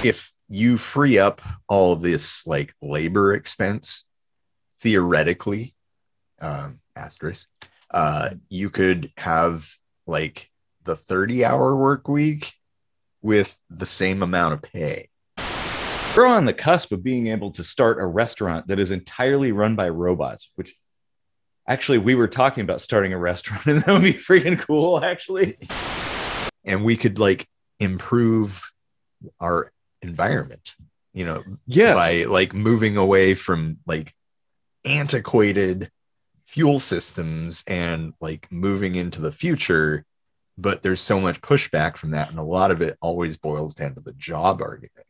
if you free up all of this like labor expense, theoretically, asterisk, you could have like the 30-hour work week with the same amount of pay. We're on the cusp of being able to start a restaurant that is entirely run by robots, which actually we were talking about starting a restaurant, and that would be freaking cool, actually. And we could like improve our environment, Yes. by like moving away from like antiquated fuel systems and like moving into the future. But there's so much pushback from that, and a lot of it always boils down to the job argument.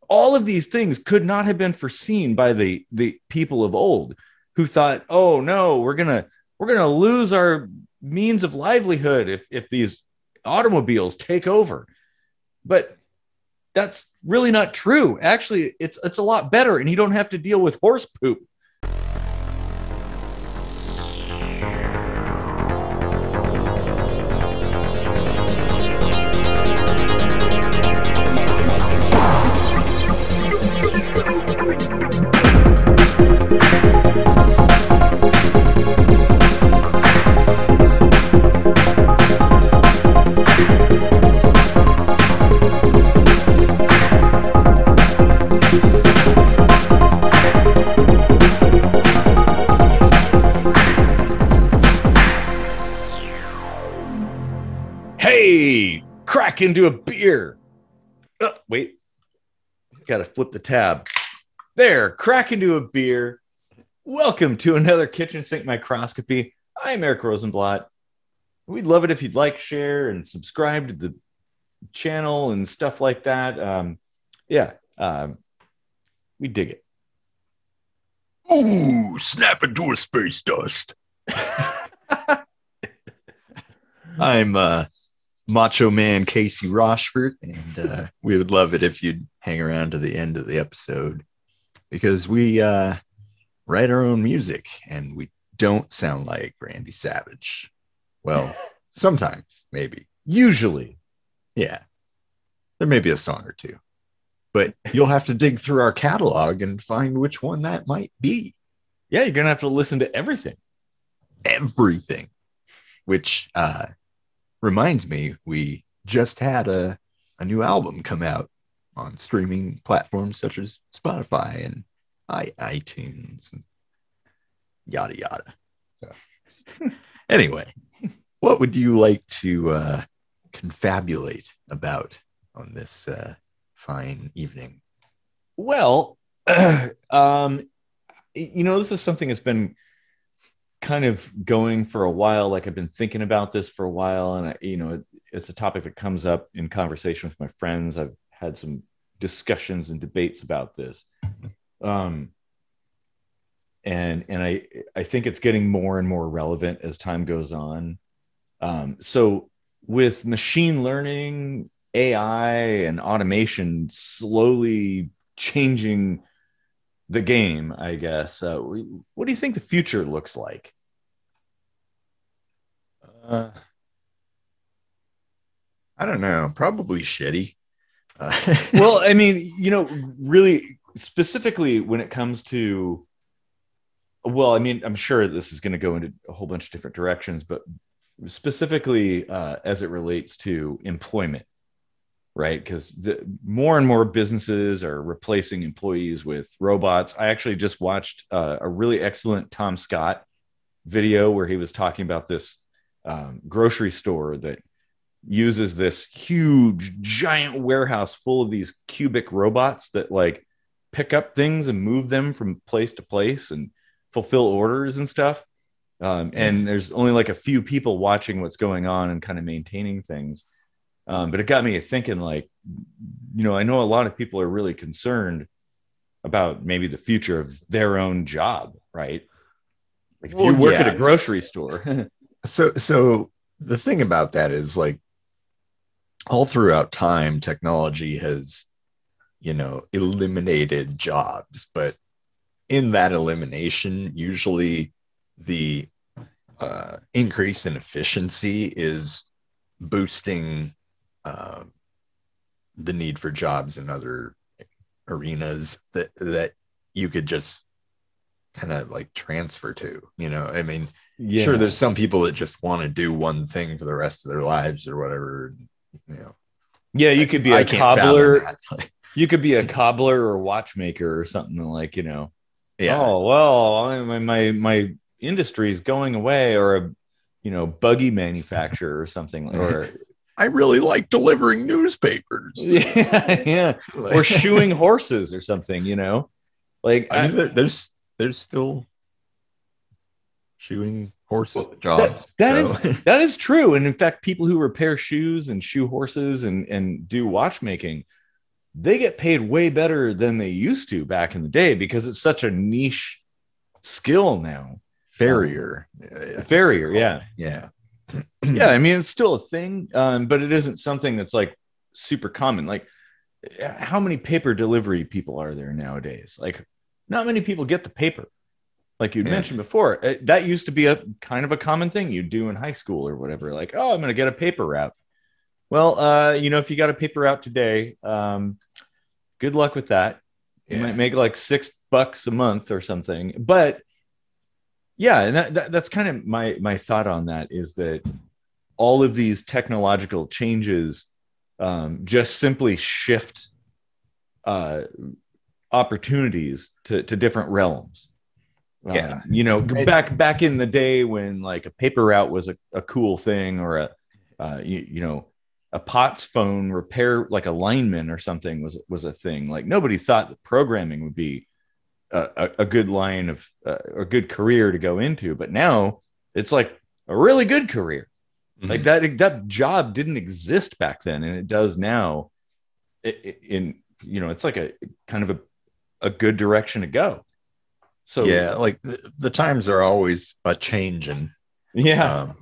All of these things could not have been foreseen by the people of old, who thought, oh no, we're gonna lose our means of livelihood if these automobiles take over. But that's really not true. Actually, it's a lot better, and you don't have to deal with horse poop. Hey, crack into a beer. Wait, gotta flip the tab. There, crack into a beer. Welcome to another Kitchen Sink Microscopy. I'm Erik Rosenblatt. We'd love it if you'd like, share, and subscribe to the channel and stuff like that. We dig it. Ooh, snap into a space dust. I'm Macho Man Casey Rochford, and we would love it if you'd hang around to the end of the episode, because we write our own music and we don't sound like Randy Savage. Well, sometimes, maybe. Usually. Yeah. There may be a song or two, but you'll have to dig through our catalog and find which one that might be. Yeah, you're going to have to listen to everything. Everything. Which reminds me, we just had a new album come out on streaming platforms such as Spotify and iTunes and yada yada. So, anyway, what would you like to confabulate about on this fine evening? Well, this is something that's been kind of going for a while. Like, I've been thinking about this for a while, and it's a topic that comes up in conversation with my friends. I've had some discussions and debates about this. And I think it's getting more and more relevant as time goes on. So with machine learning, AI, and automation slowly changing the game, I guess, what do you think the future looks like? I don't know. Probably shitty. Well, I mean, really specifically when it comes to, well, I mean, I'm sure this is going to go into a whole bunch of different directions, but specifically as it relates to employment, right? Because more and more businesses are replacing employees with robots. I actually just watched a really excellent Tom Scott video where he was talking about this grocery store that uses this huge giant warehouse full of these cubic robots that like pick up things and move them from place to place and fulfill orders and stuff. And there's only like a few people watching what's going on and kind of maintaining things. But it got me thinking, like, I know a lot of people are really concerned about maybe the future of their own job, right? Like, if you work at a grocery store. So the thing about that is, like, all throughout time, technology has, eliminated jobs, but in that elimination, usually the increase in efficiency is boosting the need for jobs in other arenas that you could just kind of like transfer to, I mean, sure, there's some people that just want to do one thing for the rest of their lives or whatever, Yeah, you could be a cobbler. You could be a cobbler or watchmaker or something like, Yeah. Oh, well, my industry is going away, or a, buggy manufacturer or something, or I really like delivering newspapers. Yeah. Or shoeing horses or something, like, I mean, there's still shoeing horse jobs. That is true. And in fact, people who repair shoes and shoe horses and do watchmaking, they get paid way better than they used to back in the day, because it's such a niche skill now. Farrier. Yeah. Yeah, I mean, it's still a thing, but it isn't something that's like super common. Like, how many paper delivery people are there nowadays? Like, not many people get the paper. Like you'd mentioned before, that used to be a kind of a common thing you'd do in high school or whatever. Like, oh, I'm going to get a paper route. Well, if you got a paper route today, good luck with that. You might make like $6 a month or something. But yeah, and that's kind of my thought on that, is that all of these technological changes just simply shift opportunities to different realms. Back in the day when like a paper route was a cool thing, or a POTS phone repair, like a lineman or something was a thing. Like, nobody thought that programming would be a good line of a good career to go into, but now it's like a really good career. Like that job didn't exist back then, and it does now. It's like a kind of a good direction to go. So yeah, like the times are always a changing. Yeah.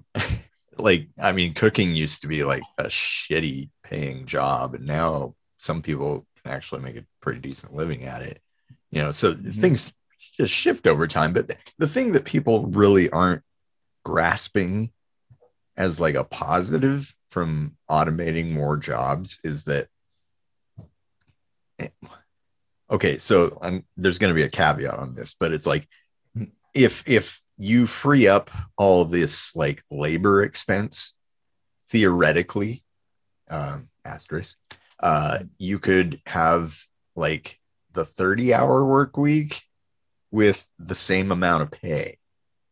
Like, I mean, cooking used to be like a shitty paying job, and now some people can actually make a pretty decent living at it. So things just shift over time. But the thing that people really aren't grasping as like a positive from automating more jobs is that, okay, so there's going to be a caveat on this, but it's like, if you free up all this like labor expense, theoretically, asterisk, you could have like the 30-hour work week with the same amount of pay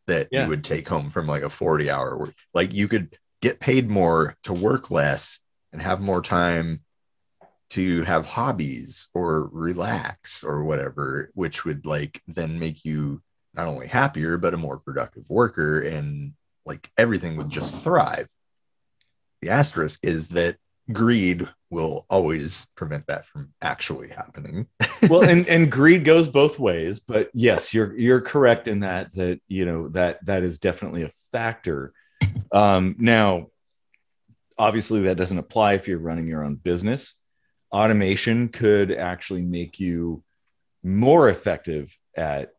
that you would take home from like a 40-hour work. Like, you could get paid more to work less and have more time to have hobbies or relax or whatever, which would like then make you not only happier, but a more productive worker, and like everything would just thrive. The asterisk is that greed will always prevent that from actually happening. Well, and greed goes both ways, but yes, you're correct in that that is definitely a factor. Now, obviously, that doesn't apply if you're running your own business. Automation could actually make you more effective at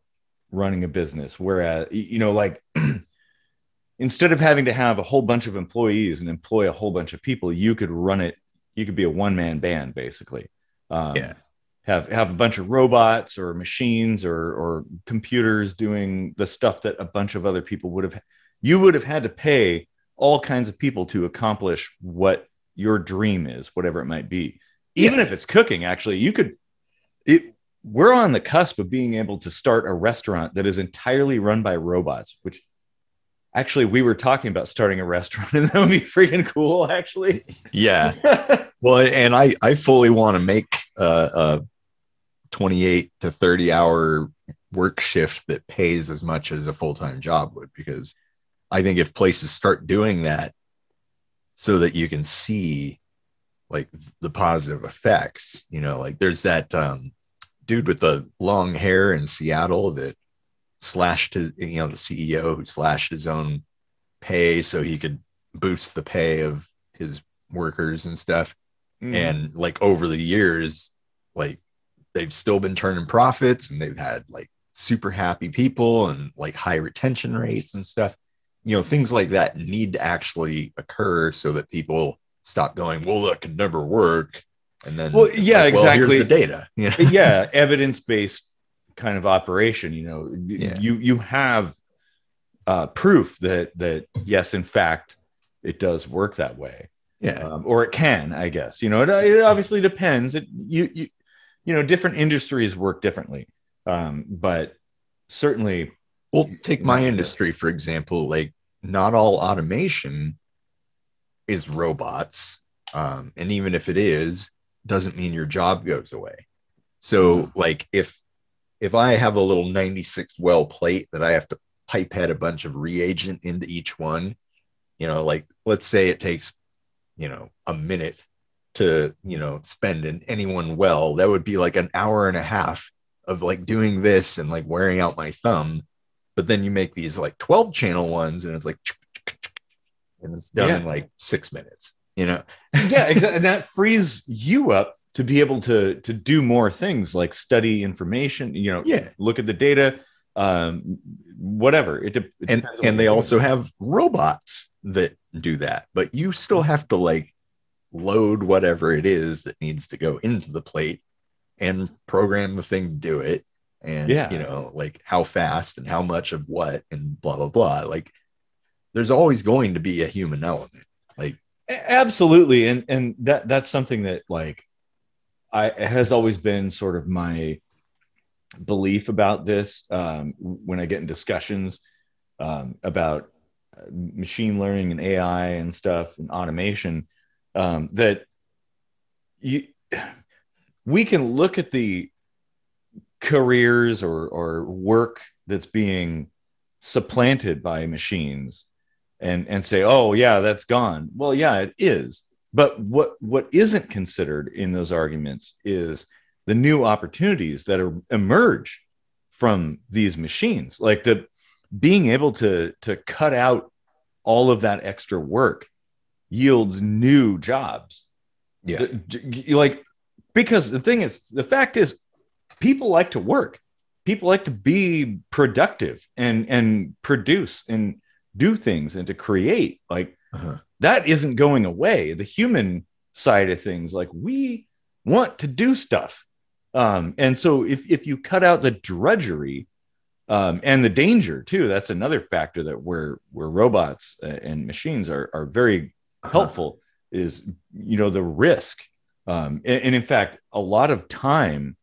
running a business, whereas like instead of having to have a whole bunch of employees and employ a whole bunch of people, you could run it. You could be a one-man band, basically. Have a bunch of robots or machines or computers doing the stuff that a bunch of other people would have had to pay all kinds of people to accomplish what your dream is, whatever it might be. Even if it's cooking, actually, we're on the cusp of being able to start a restaurant that is entirely run by robots, which actually we were talking about starting a restaurant, and that would be freaking cool, actually. Yeah. Well, and I fully want to make a 28 to 30 hour work shift that pays as much as a full-time job would, because I think if places start doing that so that you can see like the positive effects, like there's that dude with the long hair in Seattle that slashed his, the CEO who slashed his own pay so he could boost the pay of his workers and stuff. And like over the years, like they've still been turning profits, and they've had like super happy people and like high retention rates and stuff. Things like that need to actually occur so that people stop going, well, that could never work. And then Well, it's yeah, like, well, here's exactly. the data. Yeah. Yeah, evidence-based kind of operation. Yeah. You have proof that yes, in fact, it does work that way. Yeah. Or it can, I guess. It obviously depends. Different industries work differently, but certainly. Well, take my industry, for example. Like, not all automation is robots. And even if it is, doesn't mean your job goes away. So, like, if I have a little 96 well plate that I have to pipette a bunch of reagent into each one, like, let's say it takes, a minute to, spend in any one well, that would be like an hour and a half of like doing this and like wearing out my thumb. But then you make these like 12 channel ones and it's like, and it's done in like 6 minutes, Yeah, exactly. And that frees you up to be able to do more things like study information, look at the data, whatever. And they also have robots that do that, but you still have to like load whatever it is that needs to go into the plate and program the thing to do it. And, like how fast and how much of what and blah, blah, blah. Like, there's always going to be a human element. Like, absolutely. And that's something that like has always been sort of my belief about this. When I get in discussions about machine learning and AI and stuff and automation, that we can look at the careers or work that's being supplanted by machines and say, oh yeah, that's gone. Well, yeah, it is. But what isn't considered in those arguments is the new opportunities that emerge from these machines, like the being able to cut out all of that extra work yields new jobs. Yeah. Like, because the fact is, people like to work. People like to be productive and produce and do things and to create. Like, that isn't going away. The human side of things, like, we want to do stuff. And so if you cut out the drudgery and the danger too, that's another factor that where robots and machines are very helpful, is, the risk. And in fact, a lot of time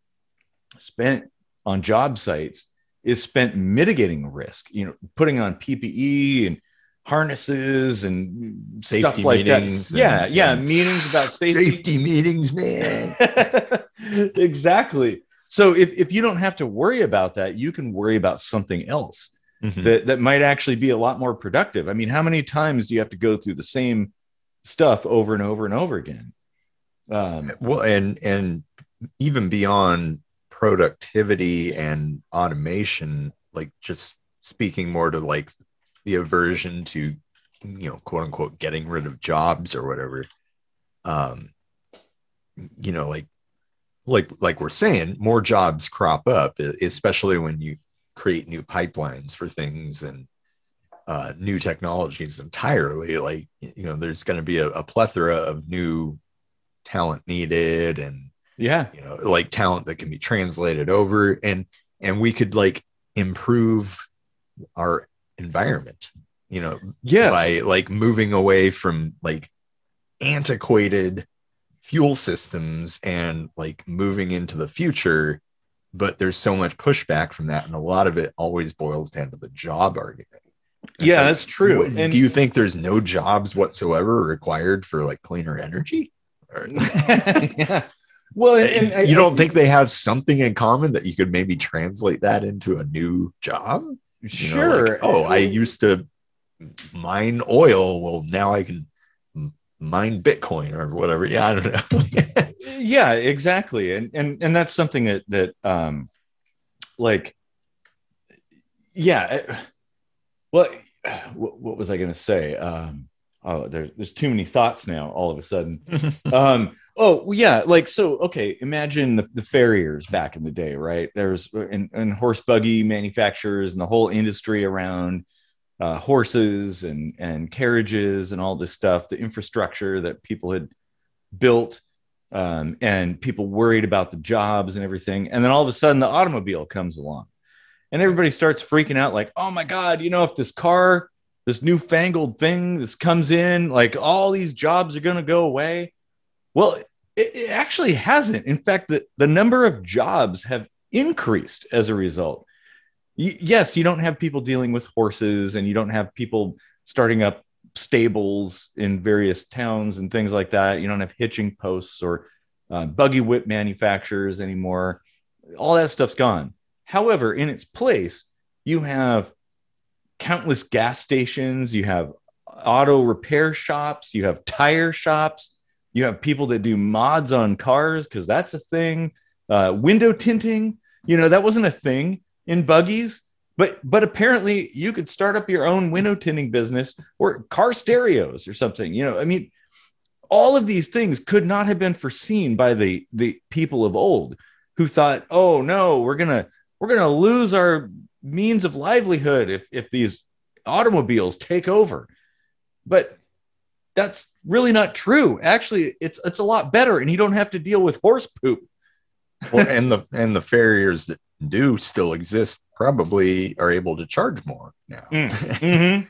spent on job sites is spent mitigating risk, putting on PPE and harnesses and safety stuff like meetings. That. Yeah. Meetings about safety meetings, man. Exactly. So if you don't have to worry about that, you can worry about something else that might actually be a lot more productive. I mean, how many times do you have to go through the same stuff over and over and over again? Well, and even beyond productivity and automation, like, just speaking more to like the aversion to, quote unquote, getting rid of jobs or whatever. Like we're saying, more jobs crop up, especially when you create new pipelines for things and new technologies entirely. Like, there's going to be a plethora of new talent needed, and like talent that can be translated over, and we could like improve our environment, by like moving away from like antiquated fuel systems and like moving into the future. But there's so much pushback from that, and a lot of it always boils down to the job argument. It's like, that's true. And do you think there's no jobs whatsoever required for like cleaner energy? Yeah. Well, and you don't think they have something in common that you could maybe translate that into a new job? Sure. Like, I used to mine oil. Well, now I can mine Bitcoin or whatever. Yeah, I don't know. Yeah, exactly. And that's something that like, yeah. Well, what was I going to say? There's too many thoughts now all of a sudden. Oh yeah, like, so okay, imagine the farriers back in the day, right? There's and horse buggy manufacturers and the whole industry around horses and carriages and all this stuff, the infrastructure that people had built and people worried about the jobs and everything. And then all of a sudden the automobile comes along and everybody starts freaking out like, oh my God, if this car, this newfangled thing, this comes in, like all these jobs are going to go away. Well, it actually hasn't. In fact, the number of jobs have increased as a result. Yes, you don't have people dealing with horses and you don't have people starting up stables in various towns and things like that. You don't have hitching posts or buggy whip manufacturers anymore. All that stuff's gone. However, in its place, you have countless gas stations, you have auto repair shops, you have tire shops, you have people that do mods on cars because that's a thing. Window tinting, that wasn't a thing in buggies, but apparently you could start up your own window tinting business or car stereos or something. I mean, all of these things could not have been foreseen by the people of old who thought, oh no, we're gonna lose our means of livelihood if these automobiles take over. But that's really not true. Actually, it's a lot better, and you don't have to deal with horse poop. Well, and the farriers that do still exist probably are able to charge more now. Mm-hmm.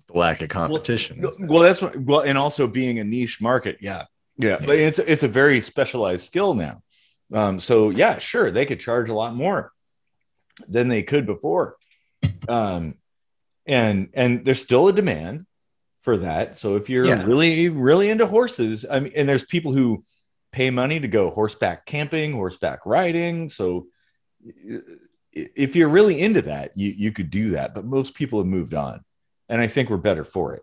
The lack of competition. Well, that's what. Well, and also being a niche market. Yeah. It's a very specialized skill now. So yeah, sure, they could charge a lot more than they could before. And there's still a demand for that. So if you're really, really into horses, I mean, and there's people who pay money to go horseback camping, horseback riding. So if you're really into that, you could do that. But most people have moved on, and I think we're better for it.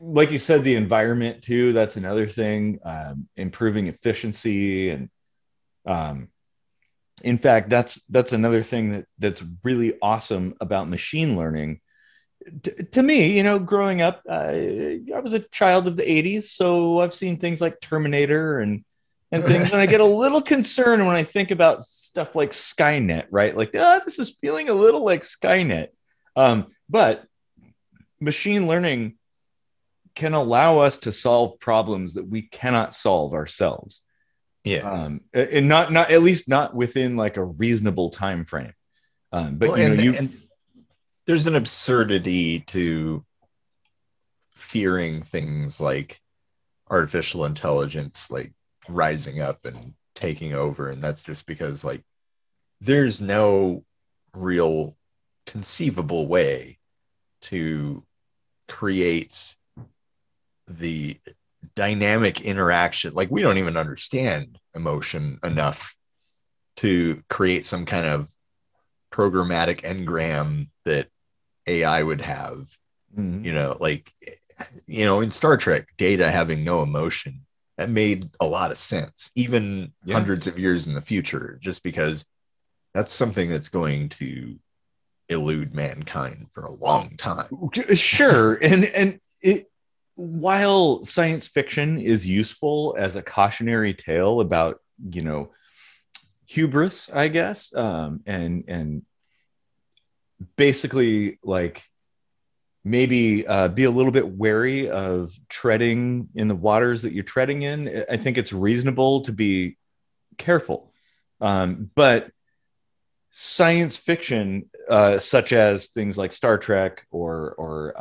Like you said, the environment too, that's another thing. Improving efficiency. And in fact, that's another thing that's really awesome about machine learning. To me, growing up, I was a child of the 80s, so I've seen things like Terminator and things, and I get a little concerned when I think about stuff like Skynet, right? Like, this is feeling a little like Skynet. But machine learning can allow us to solve problems that we cannot solve ourselves. Yeah. And not at least not within like a reasonable time frame. But and there's an absurdity to fearing things like artificial intelligence, like rising up and taking over. And that's just because like there's no real conceivable way to create the dynamic interaction. Like we don't even understand emotion enough to create some kind of programmatic engram that AI would have. In Star Trek, Data having no emotion, that made a lot of sense, even hundreds of years in the future, just because that's something that's going to elude mankind for a long time. Sure. And while science fiction is useful as a cautionary tale about, hubris, I guess, and basically like maybe be a little bit wary of treading in the waters that you're treading in. I think it's reasonable to be careful. But science fiction, such as things like Star Trek or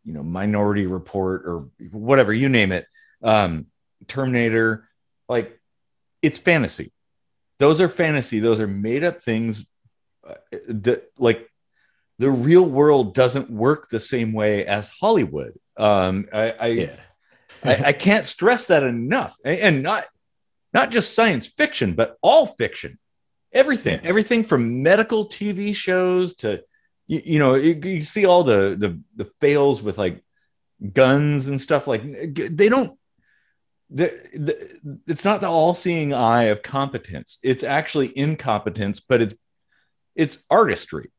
Minority Report or whatever, you name it, Terminator, like it's fantasy. Those are fantasy. Those are made up things that like the real world doesn't work the same way as Hollywood. I can't stress that enough. And not just science fiction, but all fiction. Everything from medical TV shows to, you see all the fails with like guns and stuff. Like it's not the all-seeing eye of competence. It's actually incompetence, but it's artistry.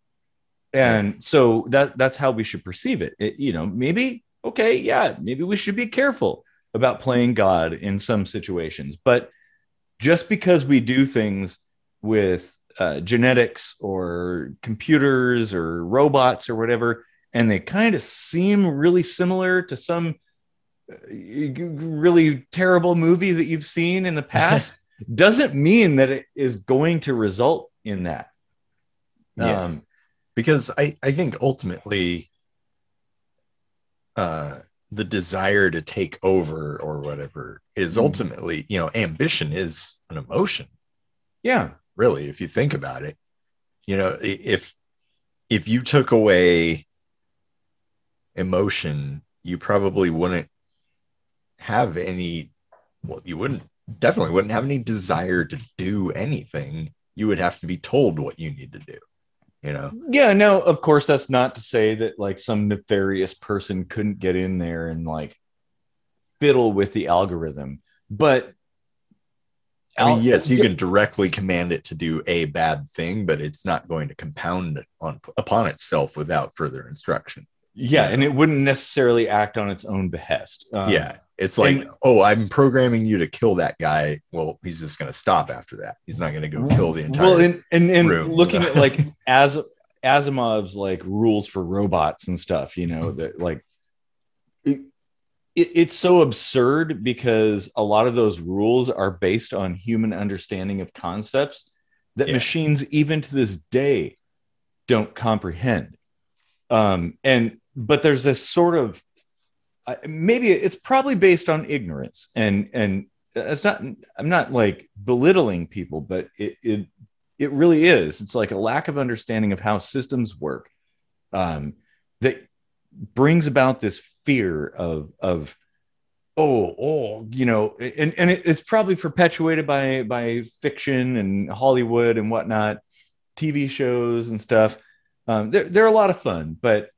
And so that's how we should perceive it. Maybe we should be careful about playing God in some situations, but just because we do things with genetics or computers or robots or whatever, and they kind of seem really similar to some really terrible movie that you've seen in the past, doesn't mean that it is going to result in that. Yeah. Because I think ultimately the desire to take over or whatever is ultimately, you know, ambition is an emotion. Yeah. Really, if you think about it, you know, if you took away emotion, you probably wouldn't have any, well, you definitely wouldn't have any desire to do anything. You would have to be told what you need to do, you know? Yeah, no, of course, that's not to say that like some nefarious person couldn't get in there and like fiddle with the algorithm. But I mean, yes, you can directly command it to do a bad thing, but it's not going to compound upon itself without further instruction. Yeah, you know? And it wouldn't necessarily act on its own behest. Yeah, it's like, oh, I'm programming you to kill that guy. Well, he's just going to stop after that. He's not going to go kill the entire and room, looking at like Asimov's like rules for robots and stuff, you know, that like it's so absurd because a lot of those rules are based on human understanding of concepts that machines even to this day don't comprehend. But there's this sort of maybe it's probably based on ignorance, and it's not. I'm not like belittling people, but it really is. It's like a lack of understanding of how systems work that brings about this fear of you know, and it's probably perpetuated by fiction and Hollywood and whatnot, TV shows and stuff. They're a lot of fun, but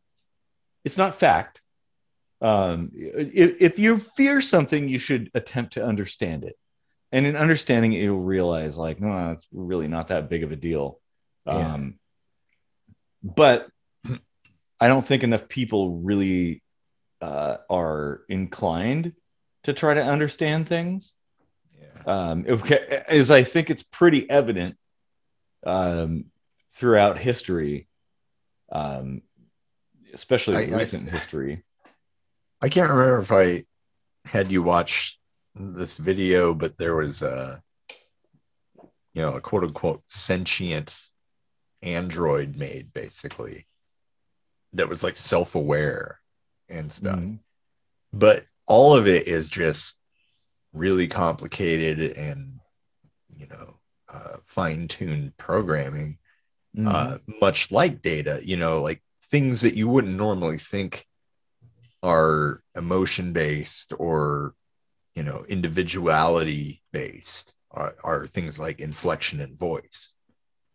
it's not fact. If you fear something, you should attempt to understand it. And in understanding it, you'll realize like, no, it's really not that big of a deal. But I don't think enough people really are inclined to try to understand things. As I think it's pretty evident throughout history, especially recent history. I can't remember if I had you watch this video, but there was a quote unquote sentient android made basically that was like self-aware and stuff. But all of it is just really complicated and, you know, fine-tuned programming, much like data, you know, like things that you wouldn't normally think are emotion-based or, you know, individuality-based are things like inflection and voice.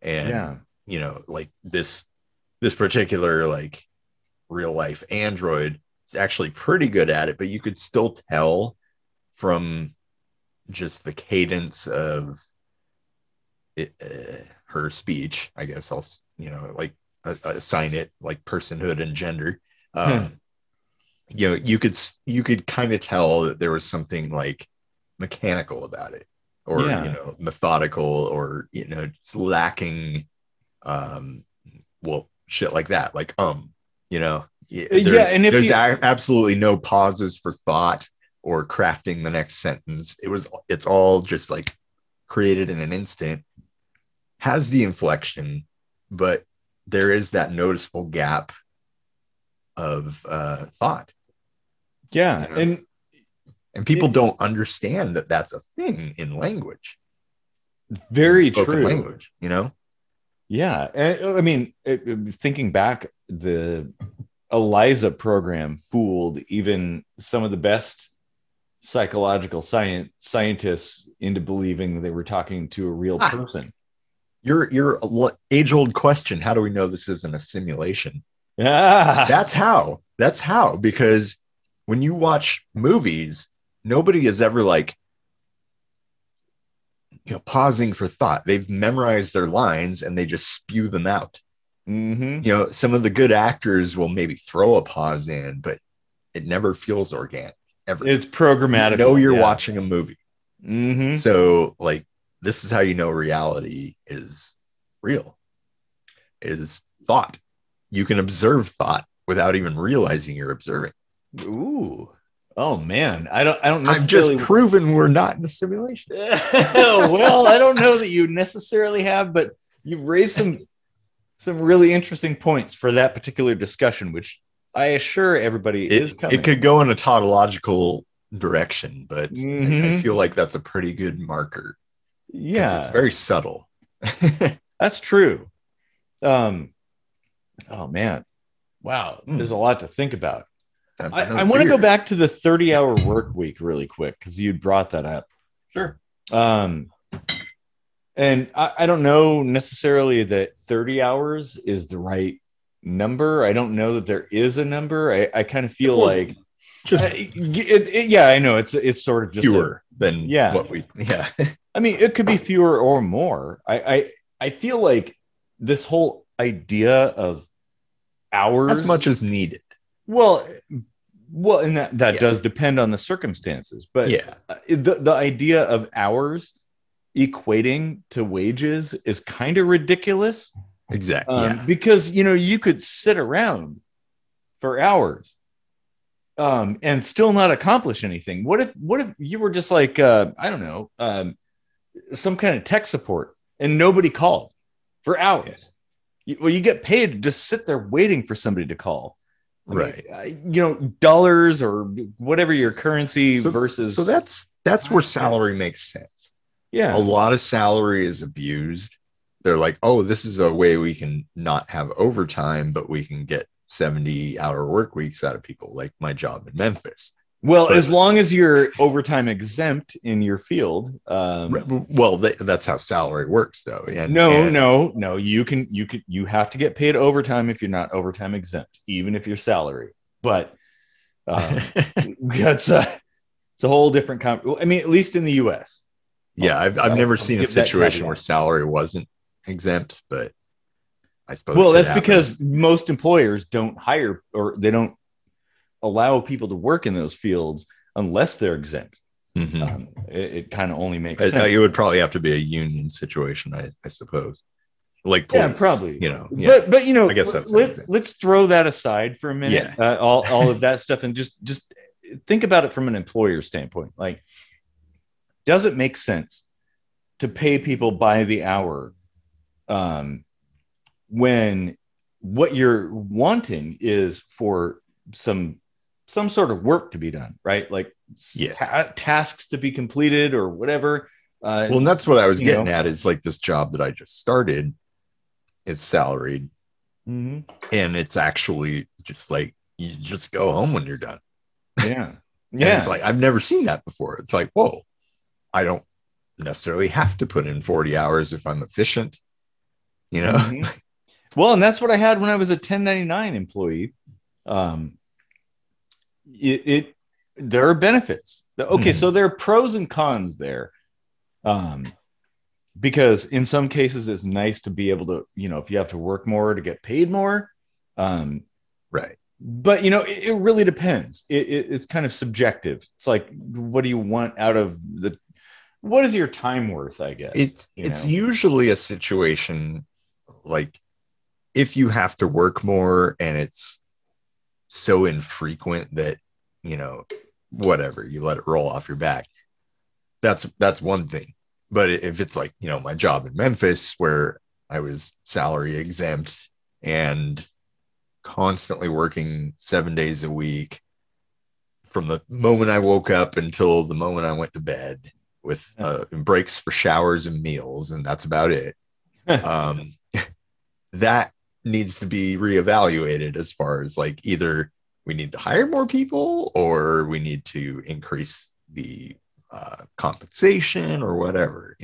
And, you know, like this particular like real life android is actually pretty good at it, but you could still tell from just the cadence of it, her speech, I guess I'll, you know, like assign it like personhood and gender. You know, you could kind of tell that there was something like mechanical about it, or you know, methodical, or you know, just lacking well, shit like that, like you know, there's absolutely no pauses for thought or crafting the next sentence. It's all just like created in an instant, has the inflection, but there is that noticeable gap of thought. You know? And people don't understand that that's a thing in language. Very true. Language, you know? Yeah. And I mean, thinking back, the ELIZA program fooled even some of the best psychological scientists into believing they were talking to a real person. Your age-old question, how do we know this isn't a simulation? That's how, because when you watch movies, nobody is ever like, you know, pausing for thought. They've memorized their lines and they just spew them out. You know, some of the good actors will maybe throw a pause in, but it never feels organic ever. It's programmatic. You know, you're watching a movie. So like, this is how you know reality is real, is thought. You can observe thought without even realizing you're observing. Ooh. Oh man, I don't I've necessarily. just proven we're not in a simulation. Well, I don't know that you necessarily have, but you've raised some really interesting points for that particular discussion, which I assure everybody is coming. It could go in a tautological direction, but I Mhm. feel like that's a pretty good marker. Yeah, It's very subtle. that's true. Oh man, wow, there's a lot to think about. I want to go back to the 30-hour work week really quick because you brought that up. Sure. And I don't know necessarily that 30 hours is the right number. I don't know that there is a number. I kind of feel like just yeah, I know it's sort of just fewer than what we I mean, it could be fewer or more. I feel like this whole idea of hours as much as needed. Well, and that does depend on the circumstances, but the idea of hours equating to wages is kind of ridiculous. Exactly. Because you could sit around for hours and still not accomplish anything. What if you were just like I don't know, some kind of tech support and nobody called for hours? You get paid to just sit there waiting for somebody to call. Right. Dollars or whatever your currency versus. So that's where salary makes sense. Yeah. A lot of salary is abused. They're like, oh, this is a way we can not have overtime, but we can get 70-hour work weeks out of people, like my job in Memphis. Well, as long as you're overtime exempt in your field. That's how salary works, though. No. You have to get paid overtime if you're not overtime exempt, even if you're salary. But it's a whole different. I mean, at least in the U.S. Yeah, I've never seen a situation where salary wasn't exempt, but I suppose. Well, that's because most employers don't hire or they don't allow people to work in those fields unless they're exempt. Mm-hmm. It kind of only makes sense. It would probably have to be a union situation, I suppose. Like police, yeah, probably. But I guess let's throw that aside for a minute. Yeah. All of that stuff, and just think about it from an employer standpoint. Like, does it make sense to pay people by the hour when what you're wanting is for some sort of work to be done, right? Like tasks to be completed or whatever. Well, and that's what I was getting at is like this job that I just started is salaried. Mm-hmm. And it's actually just like, you just go home when you're done. Yeah. Yeah. It's like, I've never seen that before. It's like, whoa, I don't necessarily have to put in 40 hours if I'm efficient, Mm-hmm. Well, and that's what I had when I was a 1099 employee. There are benefits. Okay, so there are pros and cons there. Because in some cases it's nice to be able to, if you have to work more to get paid more. Right. But it really depends. It's kind of subjective. It's like, what do you want out of what is your time worth, I guess? It's usually a situation like if you have to work more and it's so infrequent that, whatever, you let it roll off your back. That's one thing. But if it's like, my job in Memphis where I was salary exempt and constantly working 7 days a week from the moment I woke up until the moment I went to bed with breaks for showers and meals, and that's about it. That needs to be reevaluated as far as like either we need to hire more people or we need to increase the compensation or whatever.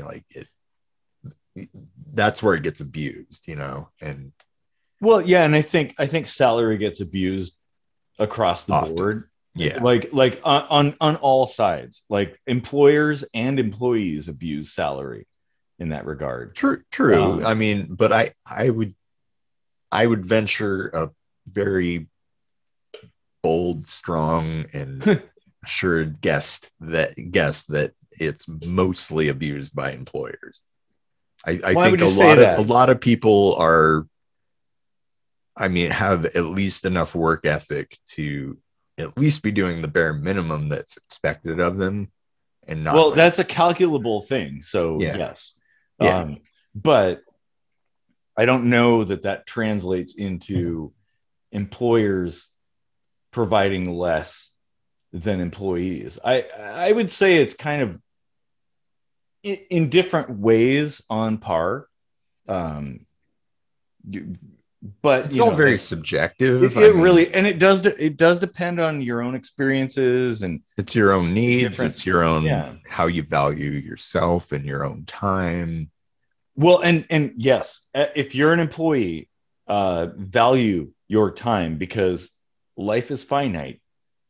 That's where it gets abused, and well, yeah, and I think salary gets abused across the board. Yeah, like on all sides, like employers and employees abuse salary in that regard. True. I mean, but I would venture a very bold, strong, and assured guess that it's mostly abused by employers. I think a lot of people are I mean, have at least enough work ethic to at least be doing the bare minimum that's expected of them, and not Well, like, that's a calculable thing. So yeah, yes. yeah. But I don't know that translates into employers providing less than employees. I would say it's kind of in different ways on par. Um, but It's all very like, subjective. I it mean, really, and it does depend on your own experiences and it's your own needs. different. It's your own, Yeah. how you value yourself and your own time. Well, and yes, if you're an employee, value your time because life is finite.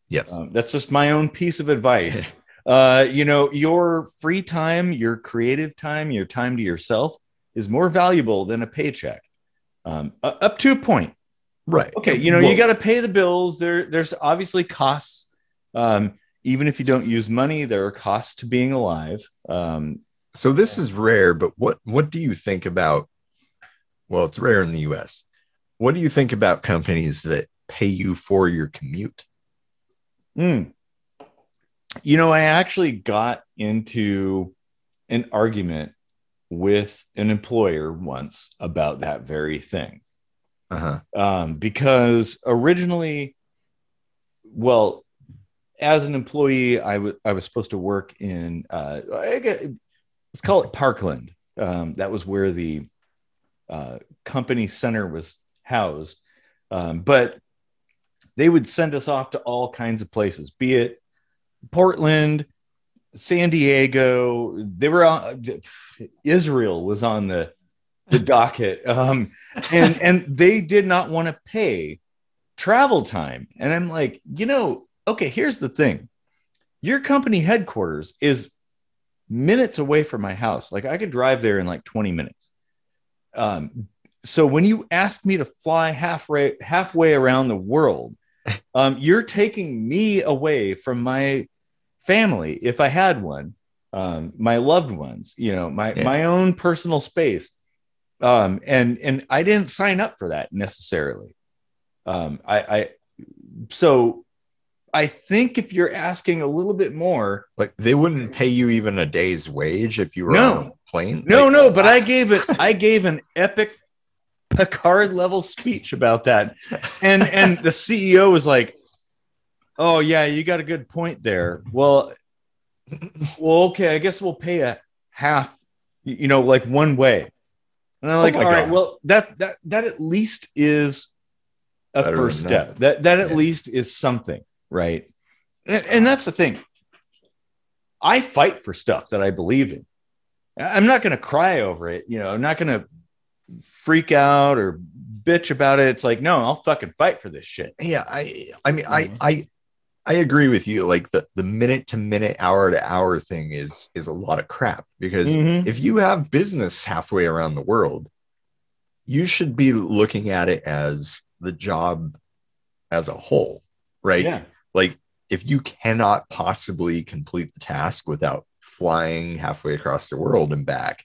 Yes. That's just my own piece of advice. Your free time, your creative time, your time to yourself is more valuable than a paycheck. Up to a point. Right. Okay, you got to pay the bills. There's obviously costs. Even if you don't use money, there are costs to being alive. So this is rare, but what do you think about? Well, it's rare in the US. What do you think about companies that pay you for your commute? I actually got into an argument with an employer once about that very thing. Because originally, well, as an employee, I was supposed to work in let's call it Parkland. That was where the company center was housed. But they would send us off to all kinds of places, be it Portland, San Diego. They were on, Israel was on the docket. And they did not want to pay travel time. And I'm like, okay, here's the thing. Your company headquarters is minutes away from my house. Like I could drive there in like 20 minutes. So when you ask me to fly halfway around the world, you're taking me away from my family, if I had one, my loved ones, my own personal space. And I didn't sign up for that necessarily. So I think if you're asking a little bit more, like they wouldn't pay you even a day's wage if you were on a plane. No, but I gave an epic Picard level speech about that. And the CEO was like, "Oh yeah, you got a good point there. Well, okay, I guess we'll pay a half, like one way." And I'm like, all right, well, that at least is a better first step. That at least is something, right? And that's the thing. I fight for stuff that I believe in. I'm not going to cry over it. I'm not going to freak out or bitch about it. It's like, no, I'll fucking fight for this shit. Yeah. I mean, I agree with you. Like the minute to minute, hour to hour thing is a lot of crap, because if you have business halfway around the world, you should be looking at it as the job as a whole, right? Yeah. Like if you cannot possibly complete the task without flying halfway across the world and back,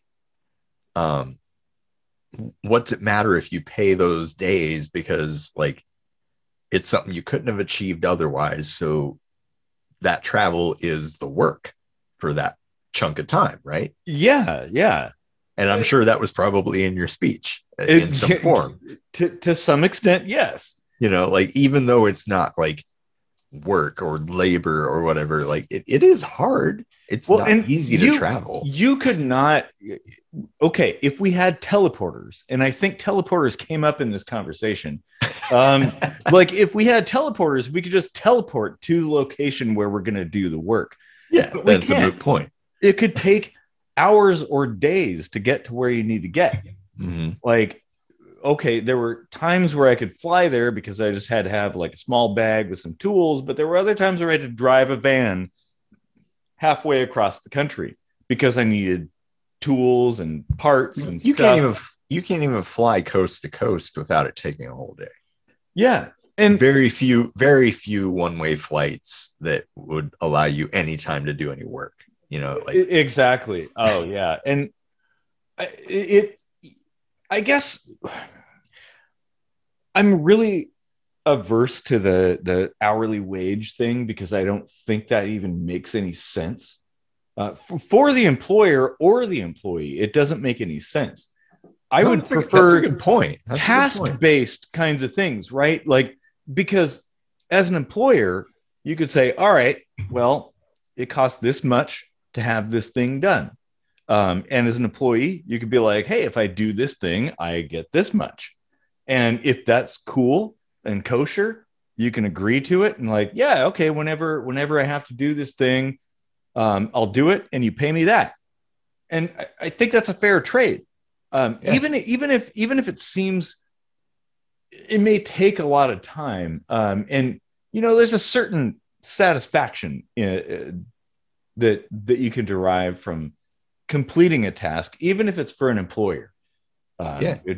what's it matter if you pay those days, because like it's something you couldn't have achieved otherwise. So that travel is the work for that chunk of time, right? Yeah, yeah. And I'm sure that was probably in your speech in some form. To some extent, yes. Like even though it's not like work or labor or whatever, like it is hard. It's not easy to travel. You could not. Okay, if we had teleporters, and I think teleporters came up in this conversation. Like if we had teleporters, we could just teleport to the location where we're going to do the work. Yeah, that's a moot point. It could take hours or days to get to where you need to get. Like, okay, there were times where I could fly there because I just had to have like a small bag with some tools, but there were other times where I had to drive a van halfway across the country because I needed tools and parts and stuff. You can't even fly coast to coast without it taking a whole day. Yeah. And very few one-way flights that would allow you any time to do any work, like exactly. Oh yeah. And I guess I'm really averse to the hourly wage thing because I don't think that even makes any sense for the employer or the employee. It doesn't make any sense. I would that's a prefer good point. task-based kinds of things, right? Like, because as an employer, you could say, all right, well, it costs this much to have this thing done. And as an employee, you could be like, hey, if I do this thing, I get this much. And if that's cool and kosher, you can agree to it and like, yeah, okay, whenever I have to do this thing, I'll do it and you pay me that. And I think that's a fair trade. Yeah. Even if it seems it may take a lot of time, and there's a certain satisfaction that you can derive from completing a task, even if it's for an employer.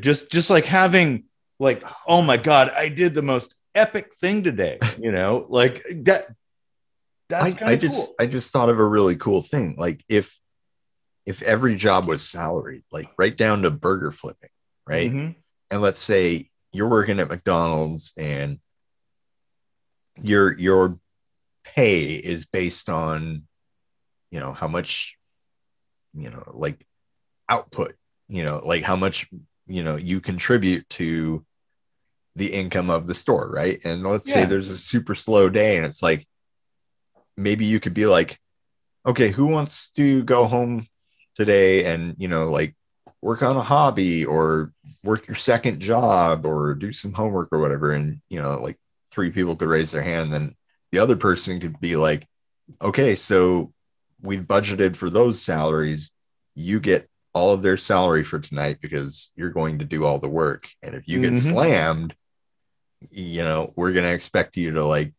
Just like having like, oh my god, I did the most epic thing today. Like that. That's kind of cool. I just thought of a really cool thing. Like if every job was salaried, like right down to burger flipping, right? Mm-hmm. And let's say you're working at McDonald's and your pay is based on, how much, like output, like how much, you contribute to the income of the store, right? And let's say there's a super slow day and it's like, maybe you could be like, okay, who wants to go home today and, like work on a hobby or work your second job or do some homework or whatever. And, like 3 people could raise their hand. Then the other person could be like, okay, so we've budgeted for those salaries. You get all of their salary for tonight because you're going to do all the work. And if you get slammed, we're going to expect you to like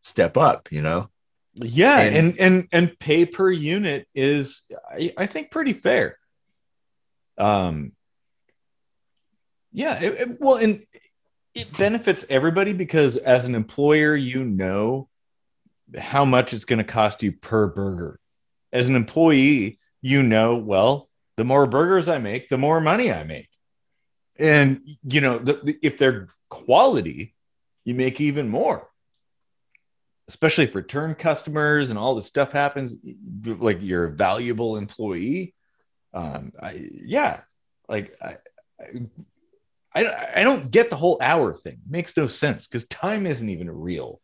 step up, Yeah, and pay per unit is, I think, pretty fair. Well, and it benefits everybody because as an employer, how much it's going to cost you per burger. As an employee, well, the more burgers I make, the more money I make. And, if they're quality, you make even more. Especially if return customers and all this stuff happens, like you're a valuable employee. I don't get the whole hour thing. It makes no sense because time isn't even real.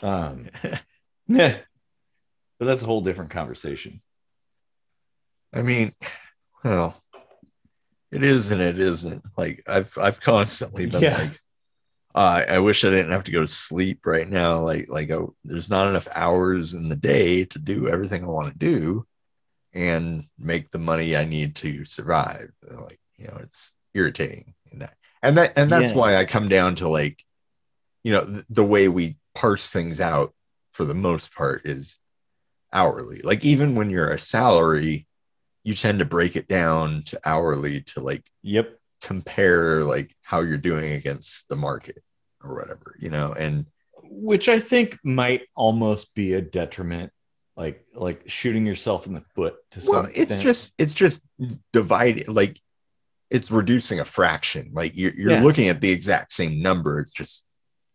Yeah, but that's a whole different conversation. I mean, well, it is and it isn't. Like I've constantly been like, I wish I didn't have to go to sleep right now. There's not enough hours in the day to do everything I want to do and make the money I need to survive. Like, it's irritating and that's why I come down to like, the way we parse things out for the most part is hourly. Like even when you're a salary, you tend to break it down to hourly to like, compare like how you're doing against the market or whatever, and which I think might almost be a detriment, like shooting yourself in the foot to some extent. It's just dividing, like it's reducing a fraction. Like you're looking at the exact same number. It's just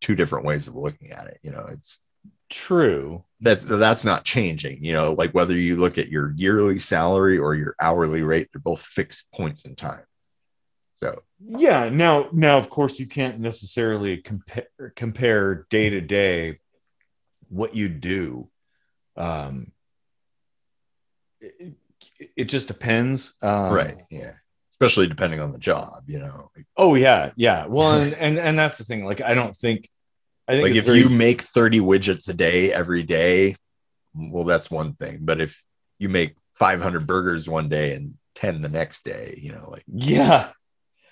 2 different ways of looking at it. It's true. That's not changing, like whether you look at your yearly salary or your hourly rate, they're both fixed points in time. So now of course you can't necessarily compare day to day what you do. It just depends. Right. Yeah. Especially depending on the job, Oh yeah. Well, and that's the thing. Like I think like if you make 30 widgets a day every day, well, that's one thing. But if you make 500 burgers one day and 10 the next day, you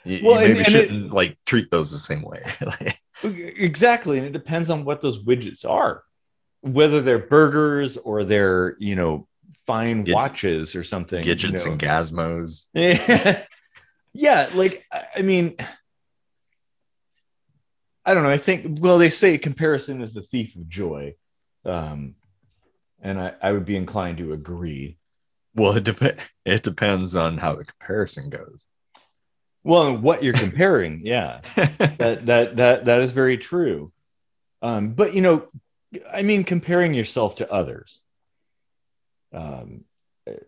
maybe shouldn't like treat those the same way. Exactly. And it depends on what those widgets are, whether they're burgers or they're, fine watches or something. Gadgets and Gazmos. Yeah. Like, I mean, I don't know. I think, well, they say comparison is the thief of joy. And I would be inclined to agree. Well, it depends on how the comparison goes. Well, and what you're comparing, yeah, that is very true. But I mean, comparing yourself to others. Um,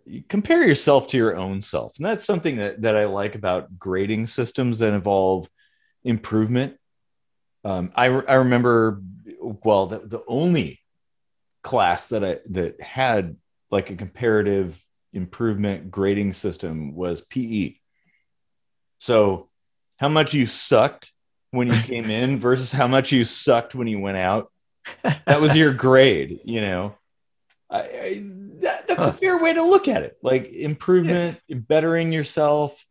you compare yourself to your own self, and that's something that I like about grading systems that involve improvement. I remember, well, the only class that had like a comparative improvement grading system was PE. So, how much you sucked when you came in versus how much you sucked when you went out. That was your grade, that's a fair way to look at it. Like improvement, bettering yourself.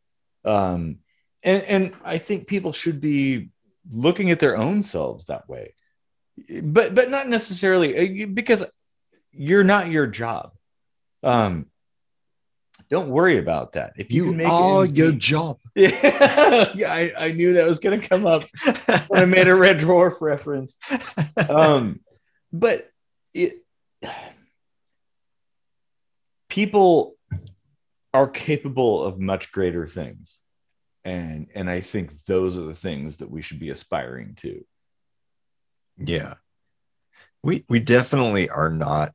And I think people should be looking at their own selves that way. But not necessarily because you're not your job. Don't worry about that. If you can make are your job. Yeah, I knew that was going to come up when I made a Red Dwarf reference. But people are capable of much greater things, and I think those are the things that we should be aspiring to. Yeah, we definitely are not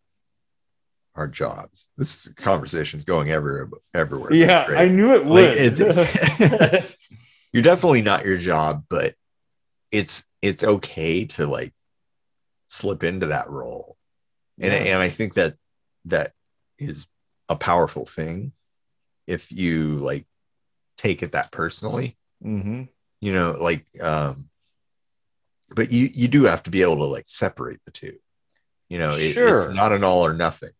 our jobs. This conversation is going everywhere. Yeah, I knew it would. Like, you're definitely not your job, but it's okay to like slip into that role. And I think that is a powerful thing if you like take it that personally. Mm-hmm. But you do have to be able to like separate the two. It's not an all or nothing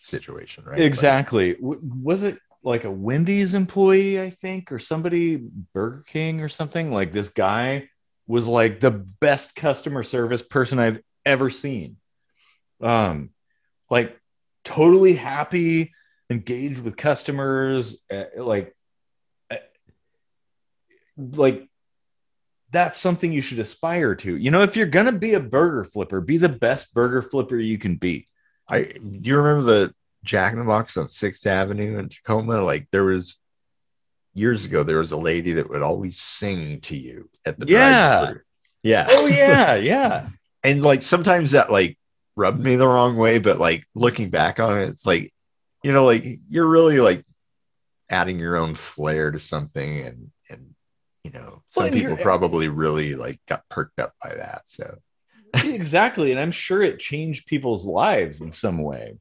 situation, right? Exactly. Was it like a Wendy's employee, I think, or somebody, Burger King or something? Like this guy was like the best customer service person I've ever seen. Like totally happy, engaged with customers, like that's something you should aspire to. If you're gonna be a burger flipper, be the best burger flipper you can be. Do you remember the Jack in the Box on 6th Avenue in Tacoma? Like there was years ago, there was a lady that would always sing to you at the drive-thru. Yeah. Oh yeah, yeah. And like sometimes that like rubbed me the wrong way, but like looking back on it, it's like, like you're really like adding your own flair to something, and some people probably really like got perked up by that. So exactly, and I'm sure it changed people's lives in some way.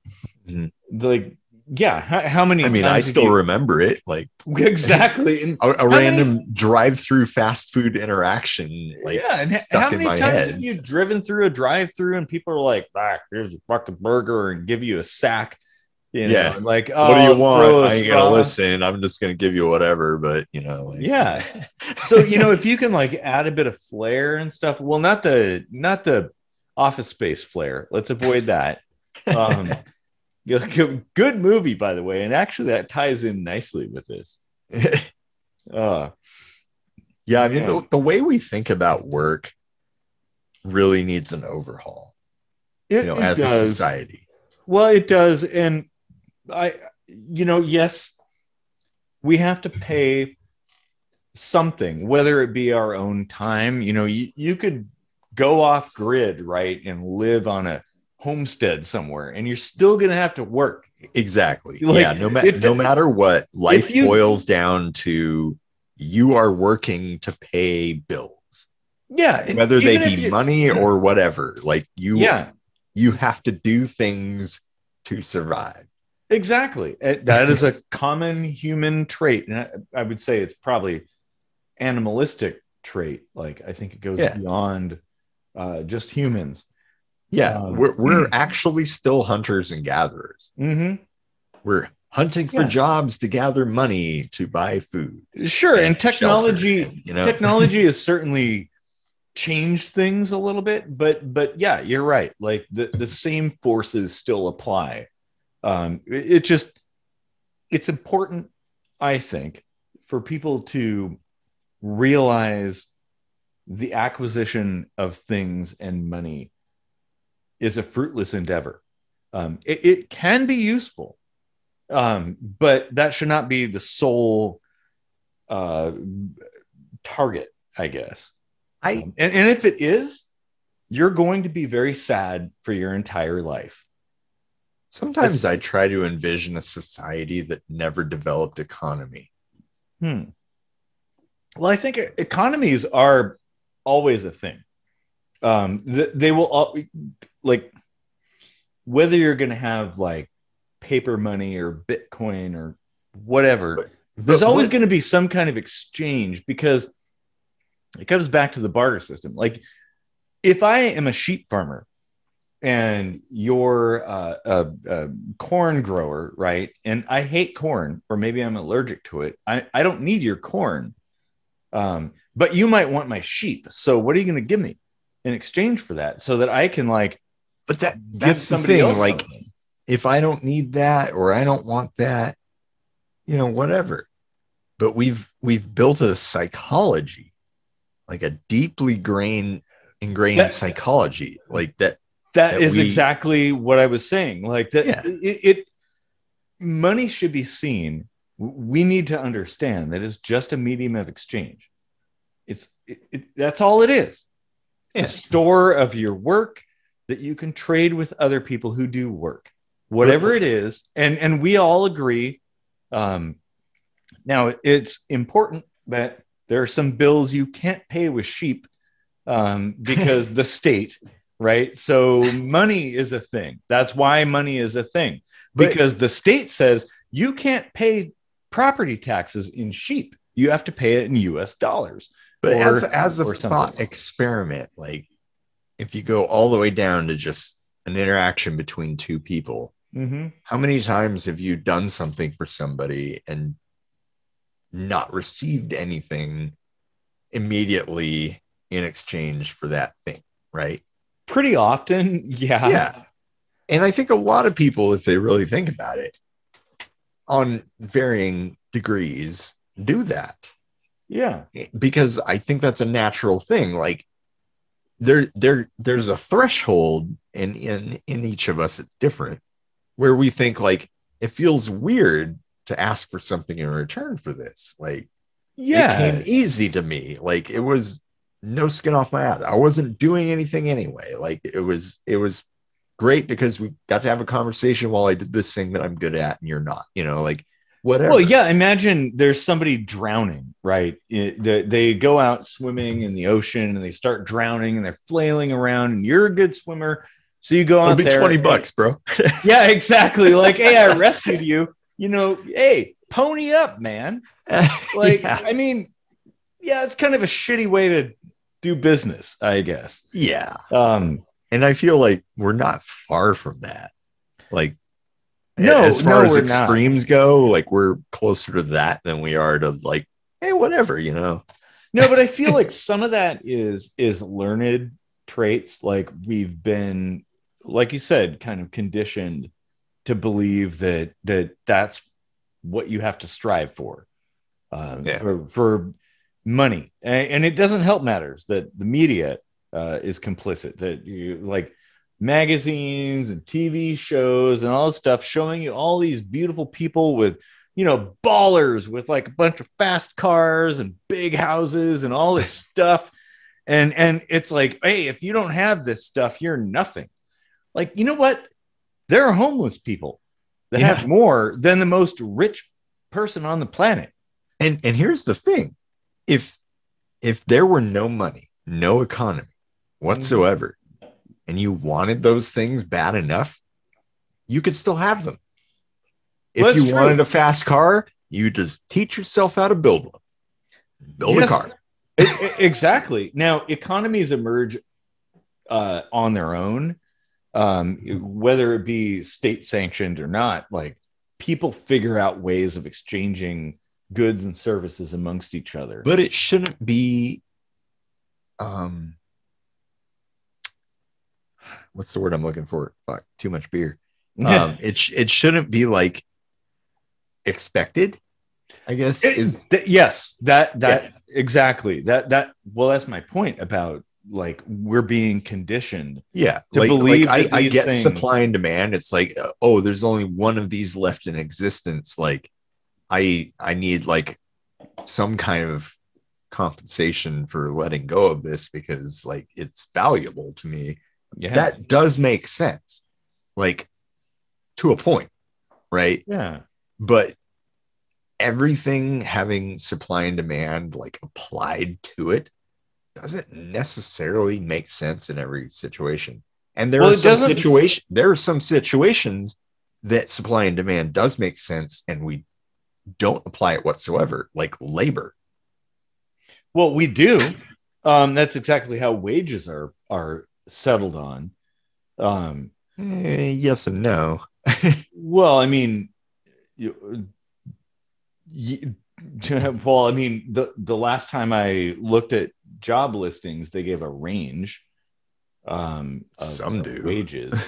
Mm-hmm. Like, yeah, how many? I mean, I still remember it. Like exactly, and a random drive-through fast food interaction. Like, yeah, and how many times have you driven through a drive-through and people are like, "Here's a fucking burger," and give you a sack. Yeah, like, what do you want? I ain't gonna listen. I'm just gonna give you whatever. But yeah. So if you can like add a bit of flair and stuff. Well, not the Office Space flair. Let's avoid that. Good movie, by the way, and actually that ties in nicely with this. Yeah, I mean the way we think about work really needs an overhaul. As a society. Well, it does, and yes, we have to pay something, whether it be our own time. You could go off grid, right, and live on a homestead somewhere, and you're still going to have to work. Exactly. Yeah. No matter what, life boils down to you are working to pay bills. Yeah. Whether they be money or whatever, like you have to do things to survive. Exactly. That is a common human trait. And I would say it's probably animalistic trait. Like, I think it goes beyond just humans. Yeah. We're actually still hunters and gatherers. Mm-hmm. We're hunting for jobs to gather money to buy food. Sure. And technology, technology has certainly changed things a little bit, but yeah, you're right. Like the same forces still apply. It's important, I think, for people to realize the acquisition of things and money is a fruitless endeavor. It can be useful, but that should not be the sole uh, target, I guess. I And if it is, you're going to be very sad for your entire life. sometimes I try to envision a society that never developed economy. Well, I think economies are always a thing. They will all, like, whether you're going to have like paper money or Bitcoin or whatever, there's always going to be some kind of exchange, because it comes back to the barter system. Like, if I am a sheep farmer and you're a corn grower, right? And I hate corn, or maybe I'm allergic to it. I don't need your corn, but you might want my sheep. So what are you going to give me in exchange for that, so that I can like? But that's the thing. Like, something. If I don't need that, or I don't want that, whatever. But we've built a psychology, like a deeply ingrained psychology, like that. That is exactly what I was saying. Like that, yeah. Money should be seen. We need to understand that it's just a medium of exchange. That's all it is. It's a store of your work that you can trade with other people who do work, whatever it is. And we all agree. Now, it's important that there are some bills you can't pay with sheep, because the state, right? So money is a thing. That's why money is a thing, because the state says you can't pay property taxes in sheep. You have to pay it in US dollars. But as a thought experiment, like, if you go all the way down to just an interaction between two people, how many times have you done something for somebody and not received anything immediately in exchange for that thing, right? Pretty often, yeah. Yeah. And I think a lot of people, if they really think about it, on varying degrees, do that. Yeah. Because I think that's a natural thing. Like, there's a threshold, and in each of us it's different, where we think like it feels weird to ask for something in return for this. Like, it came easy to me. Like, it was no skin off my ass. I wasn't doing anything anyway. Like, it was great because we got to have a conversation while I did this thing that I'm good at and you're not, like, whatever. Well, yeah, imagine there's somebody drowning, right? They go out swimming in the ocean and they start drowning and they're flailing around, and you're a good swimmer. So you go out there. $20, bro. Yeah, exactly. Like, hey, I rescued you. Hey, pony up, man. Like, yeah. I mean, yeah, it's kind of a shitty way to do business, I guess. Yeah. And I feel like we're not far from that. Like, as far as extremes go, like, we're closer to that than we are to like, hey, whatever, No, but I feel like some of that is learned traits. Like, we've been, like you said, kind of conditioned to believe that that's what you have to strive for, for money. And it doesn't help matters that the media is complicit, that you like magazines and TV shows and all this stuff showing you all these beautiful people with, ballers with like a bunch of fast cars and big houses and all this stuff. And it's like, hey, if you don't have this stuff, you're nothing. Like, you know what? There are homeless people that have more than the most rich person on the planet. And here's the thing. If there were no money, no economy whatsoever, and you wanted those things bad enough, you could still have them. If you wanted a fast car, you just teach yourself how to build one. Build a car. Exactly. Now, economies emerge on their own, whether it be state sanctioned or not. Like, people figure out ways of exchanging goods and services amongst each other. But it shouldn't be what's the word I'm looking for? Fuck, too much beer. It shouldn't be like expected, I guess. Exactly. Well, that's my point about, like, we're being conditioned. Yeah. To believe I get things. Supply and demand. It's like, there's only one of these left in existence. Like, I need like some kind of compensation for letting go of this because like it's valuable to me. Yeah. That does make sense, like to a point, right? Yeah. But everything having supply and demand like applied to it doesn't necessarily make sense in every situation. And there are some situations that supply and demand does make sense and we don't apply it whatsoever, like labor. Well, we do. That's exactly how wages are settled on. Yes and no. Well, I mean, well, I mean, the last time I looked at job listings, they gave a range Some of do. wages.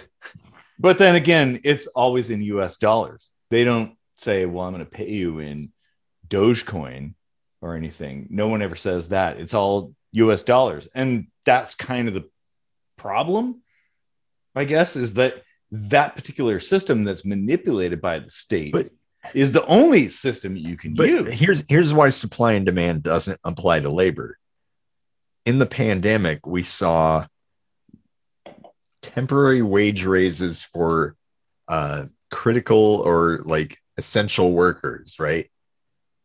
But then again, it's always in US dollars. They don't say, well, I'm going to pay you in Dogecoin or anything. No one ever says that. It's all US dollars. And that's kind of the problem, I guess, is that particular system that's manipulated by the state is the only system you can use. Here's why supply and demand doesn't apply to labor. In the pandemic, we saw temporary wage raises for critical or like essential workers, right?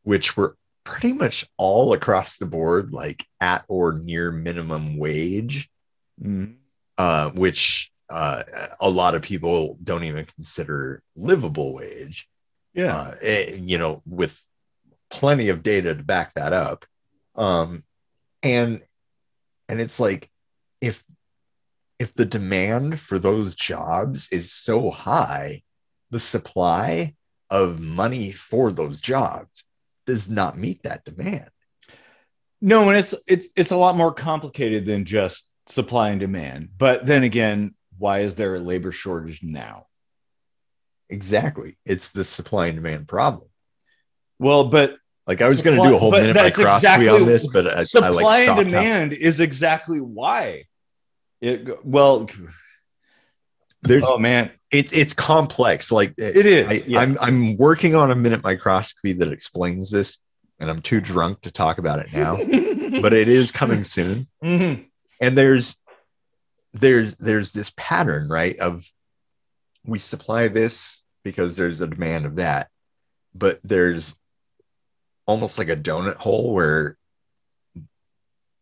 Which were pretty much all across the board, like at or near minimum wage, which a lot of people don't even consider livable wage. Yeah. With plenty of data to back that up. And it's like, if the demand for those jobs is so high, the supply of money for those jobs does not meet that demand. No, and it's a lot more complicated than just supply and demand. But then again, why is there a labor shortage now? Exactly. It's the supply and demand problem. Well, but like I was going to do a whole minute by crossway on this, but supply and demand is exactly why. Oh man, it's complex. Like it is. I'm working on a minute microscopy that explains this, and I'm too drunk to talk about it now, but it is coming soon. Mm-hmm. And there's this pattern, right? Of we supply this because there's a demand of that, but there's almost like a donut hole where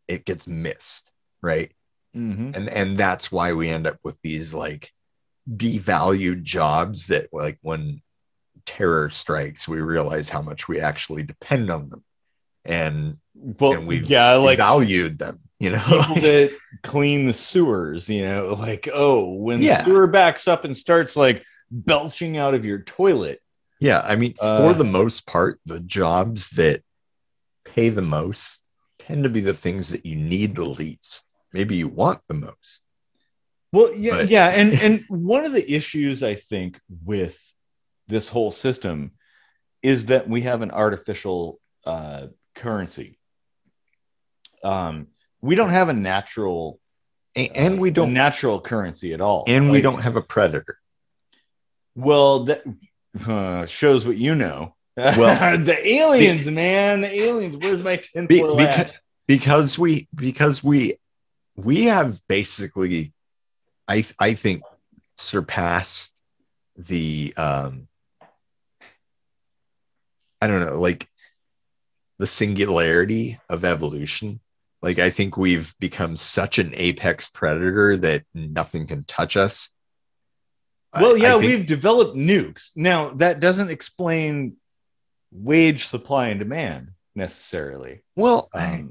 it gets missed, right? Mm-hmm. And that's why we end up with these like devalued jobs that, like, when terror strikes, we realize how much we actually depend on them, and we've valued them. People that clean the sewers, when the sewer backs up and starts like belching out of your toilet. Yeah, I mean, for the most part, the jobs that pay the most tend to be the things that you need the least. Maybe you want the most. Well, yeah. And one of the issues, I think, with this whole system is that we have an artificial currency. We don't have a natural natural currency at all. And we don't have a predator. Well, that shows what you know. Well, the aliens, man, the aliens. Where's my tinfoil hat? Because we have basically, I think, surpassed the I don't know, like the singularity of evolution. Like, I think we've become such an apex predator that nothing can touch us. Well, we've developed nukes. Now, that doesn't explain wage supply and demand necessarily. Well, I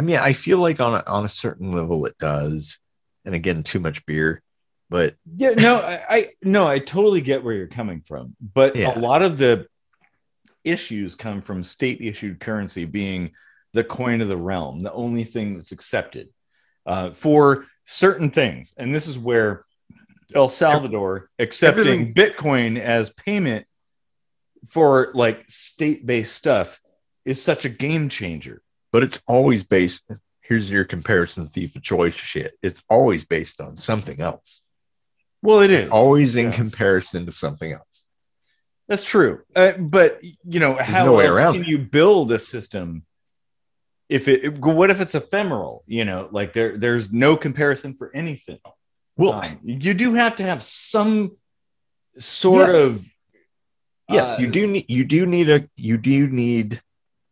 mean, I feel like on a certain level it does. And again, too much beer. But I totally get where you're coming from. But a lot of the issues come from state-issued currency being the coin of the realm, the only thing that's accepted for certain things. And this is where El Salvador accepting Bitcoin as payment for like state-based stuff is such a game changer. But it's always based, here's your comparison thief of choice shit. It's always based on something else. Well, it's always in comparison to something else. That's true. But There's how no way else around can it. you build a system what if it's ephemeral? Like there's no comparison for anything. Well, You do have to have some sort yes. of Yes, you do need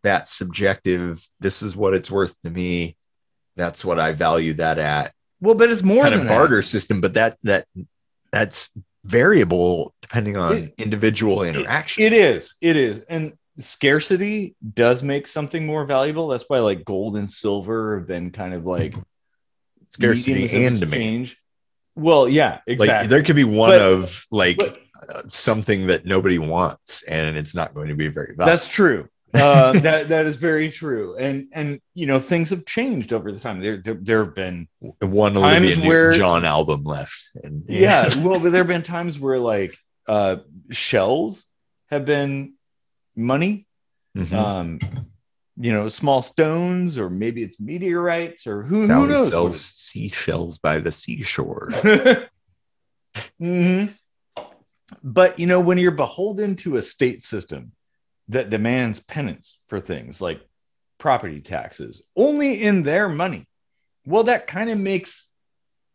that subjective, this is what it's worth to me. That's what I value that at. well, but it's more Kind than of that. barter system, but that's variable depending on individual interaction. It is. And scarcity does make something more valuable. That's why like gold and silver have been kind of like Scarcity mediums of and demand. exchange. Well, yeah, exactly. Like there could be one But- of like but- something that nobody wants, and it's not going to be very valuable. That's true. That is very true. And things have changed over the time. There have been One times Olivia where- Newton-John album left, and yeah. Well, but there have been times where like shells have been money. Mhm. Small stones, or maybe it's meteorites, or who Sally knows? sells seashells by the seashore. Mhm. But when you're beholden to a state system that demands penance for things like property taxes only in their money, well, that kind of makes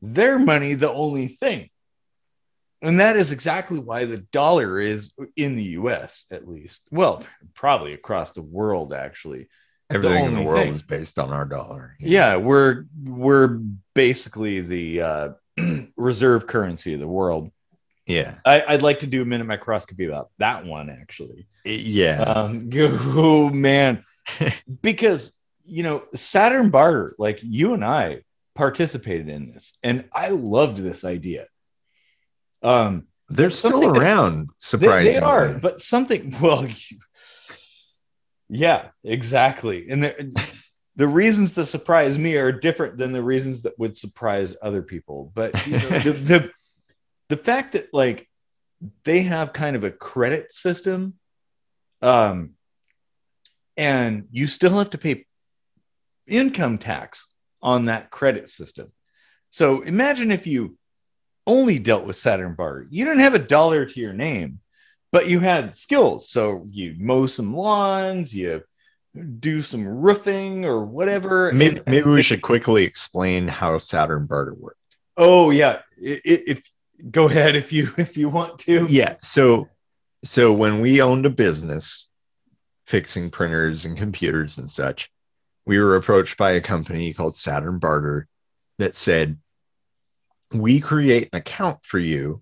their money the only thing. And that is exactly why the dollar is in the US, at least. Well, probably across the world, actually. Everything in the only world thing. is based on our dollar. Yeah, we're basically the reserve currency of the world. Yeah. I'd like to do a minute microscopy about that one, actually. Yeah. Oh man, because Saturn barter, like you and I participated in this, and I loved this idea. They're still around, surprisingly. They are, but something. Well, yeah, exactly. And the reasons that surprise me are different than the reasons that would surprise other people. But the fact that like they have kind of a credit system, and you still have to pay income tax on that credit system. So imagine if you only dealt with Saturn barter. You didn't have a dollar to your name, but you had skills. So you mow some lawns, you do some roofing or whatever. Maybe we should quickly explain how Saturn barter worked. Oh yeah, if go ahead if you want to. Yeah. So when we owned a business fixing printers and computers and such, we were approached by a company called Saturn Barter that said, we create an account for you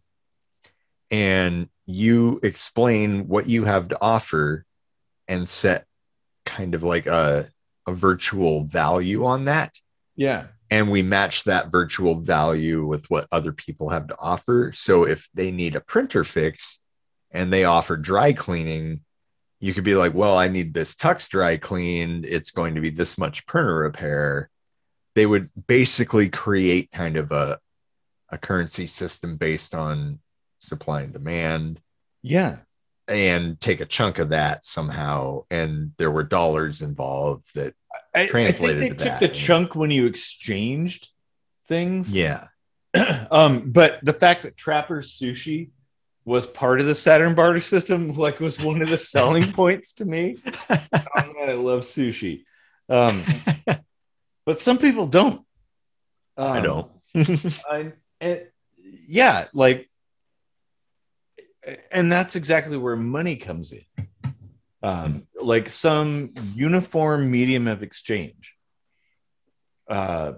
and you explain what you have to offer and set kind of like a virtual value on that. Yeah. And we match that virtual value with what other people have to offer. So if they need a printer fix and they offer dry cleaning, you could be like, well, I need this tux dry cleaned. It's going to be this much printer repair. They would basically create kind of a currency system based on supply and demand. Yeah. And take a chunk of that somehow. And there were dollars involved that translated I think they to took that. the chunk when you exchanged things. Yeah. But the fact that Trapper's Sushi was part of the Saturn barter system, like, was one of the selling points to me. Oh, man, I love sushi. But some people don't. I don't. Yeah, like, and that's exactly where money comes in. Like some uniform medium of exchange. Yeah,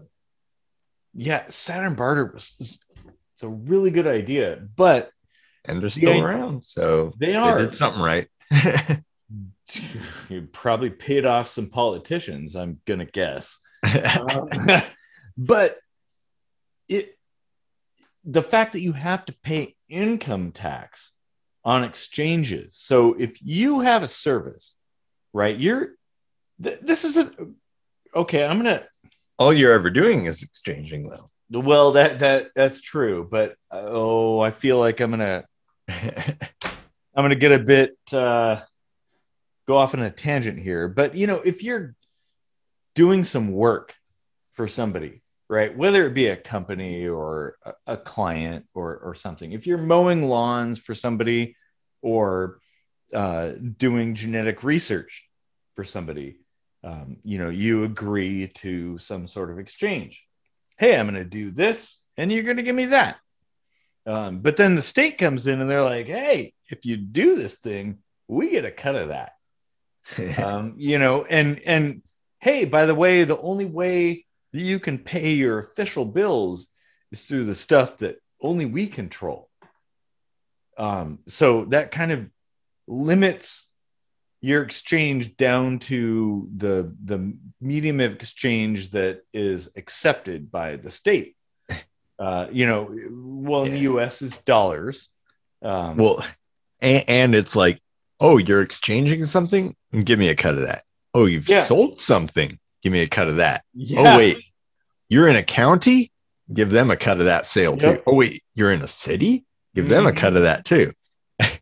Saturn barter it's a really good idea, but and they're still around, so they did something right. You probably paid off some politicians, I'm gonna guess. But the fact that you have to pay income tax on exchanges. So if you have a service, right, this is okay. I'm gonna. All you're ever doing is exchanging, though. Well, that's true, but I feel like I'm gonna get a bit go off on a tangent here. But if you're doing some work for somebody, right, whether it be a company or a client or something, if you're mowing lawns for somebody, or doing genetic research for somebody. You agree to some sort of exchange. Hey, I'm going to do this, and you're going to give me that. But then the state comes in and they're like, hey, if you do this thing, we get a cut of that. And hey, by the way, the only way that you can pay your official bills is through the stuff that only we control. So that kind of limits your exchange down to the medium of exchange that is accepted by the state. In the US is dollars. And it's like, oh, you're exchanging something? Give me a cut of that. Oh, you've sold something? Give me a cut of that. Yeah. Oh, wait, you're in a county? Give them a cut of that sale too. Oh, wait, you're in a city? Give them a cut of that too.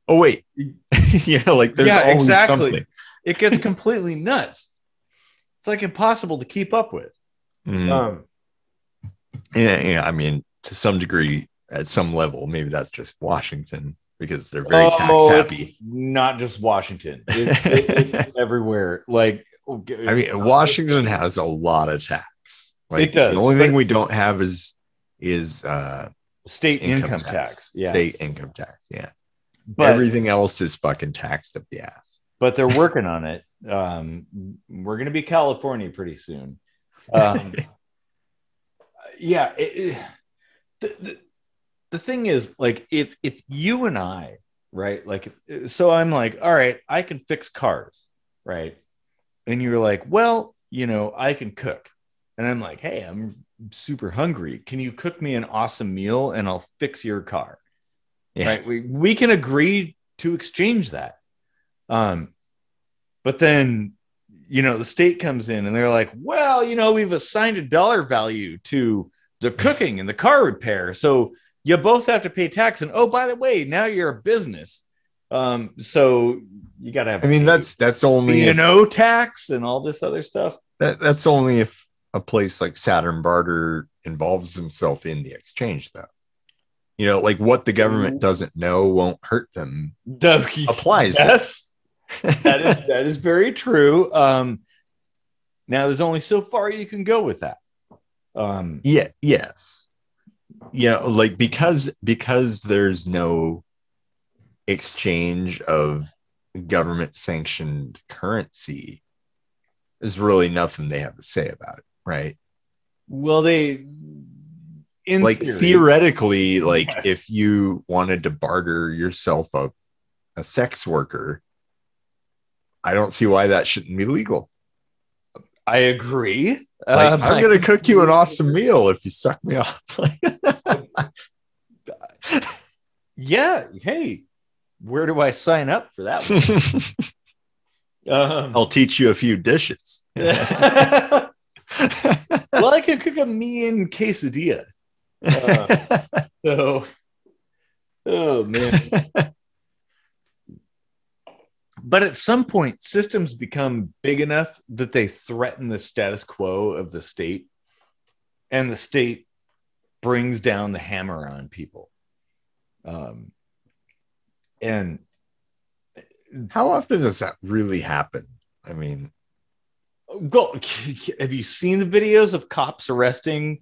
Oh, wait. There's always something. It gets completely nuts. It's like impossible to keep up with. I mean, to some degree, at some level, maybe that's just Washington because they're very tax happy. Not just Washington. It's everywhere. Washington has a lot of tax. It does. The only thing we don't have is state income tax. Yeah. State income tax. Yeah. But everything else is fucking taxed up the ass. But they're working on it. We're going to be California pretty soon. The thing is, like, if you and I, right, so I'm like, all right, I can fix cars, right? And you're like, well, I can cook. And I'm like, hey, I'm super hungry. Can you cook me an awesome meal and I'll fix your car? Yeah. Right? We can agree to exchange that. But then, the state comes in and they're like, well, we've assigned a dollar value to the cooking and the car repair. So you both have to pay tax. And oh, by the way, now you're a business. So you got to have, that's only, tax and all this other stuff. That's only if a place like Saturn Barter involves himself in the exchange, though. What the government doesn't know won't hurt them. Applies. Yes. That is very true. Now there's only so far you can go with that. Yes. Because there's no exchange of government sanctioned currency, there's really nothing they have to say about it, right? Well, theoretically, if you wanted to barter yourself a sex worker, I don't see why that shouldn't be legal. I agree. I'm going to cook you an awesome meal if you suck me off. Yeah. Hey, where do I sign up for that one? I'll teach you a few dishes. Well, I can cook a mean quesadilla. Oh man. But at some point, systems become big enough that they threaten the status quo of the state, and the state brings down the hammer on people. And how often does that really happen? I mean, have you seen the videos of cops arresting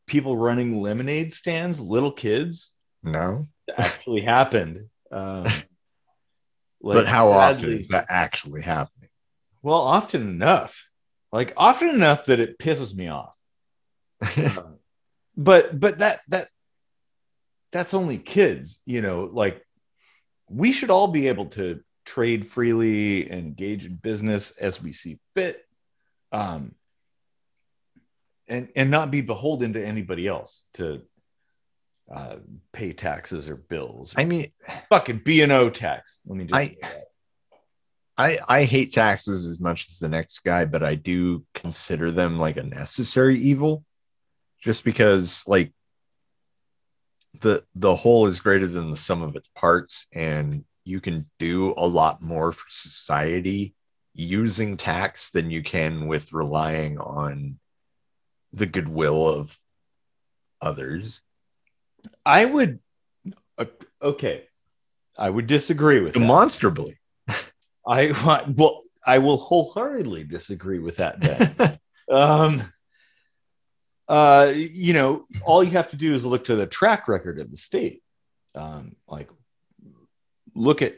people running lemonade stands, little kids? No, it actually happened. But how often is that actually happening? Well, often enough that it pisses me off. But that's only kids, we should all be able to trade freely and engage in business as we see fit, and not be beholden to anybody else to pay taxes or bills. I mean, fucking B&O tax. Let me just say that. I hate taxes as much as the next guy, but I do consider them like a necessary evil, just because the whole is greater than the sum of its parts, and you can do a lot more for society using tax than you can with relying on the goodwill of others. I would. Okay. I would disagree with that. Demonstrably. I will wholeheartedly disagree with that then. You know, all you have to do is look to the track record of the state. Like, look at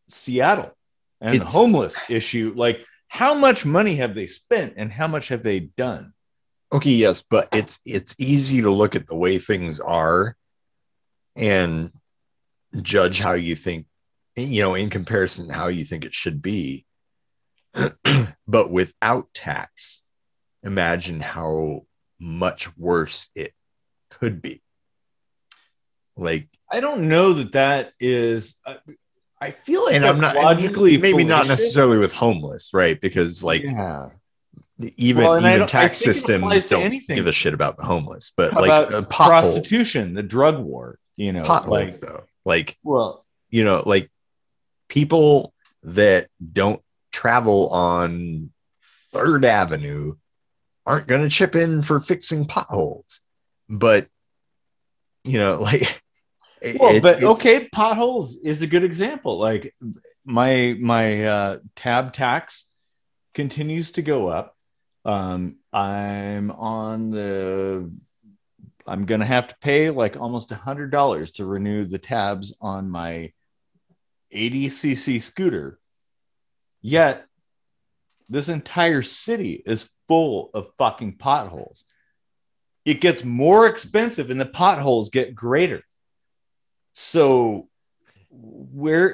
Seattle and the homeless issue. Like, how much money have they spent and how much have they done? Okay, yes, but it's easy to look at the way things are and judge how you think, you know, in comparison to how you think it should be. But without tax, imagine how much worse it could be. Like, I don't know that is. I feel like, and I'm not logically maybe fallacious. not necessarily with homeless, right? Because like, yeah. even tax systems don't give a shit about the homeless, but like prostitution, the drug war, you know, potholes, though, like, well, you know, like people that don't travel on 3rd Avenue aren't going to chip in for fixing potholes, but you know, like, okay, potholes is a good example. Like my tab tax continues to go up. I'm gonna have to pay like almost $100 to renew the tabs on my 80cc scooter. Yet this entire city is full of fucking potholes. It gets more expensive and the potholes get greater. So I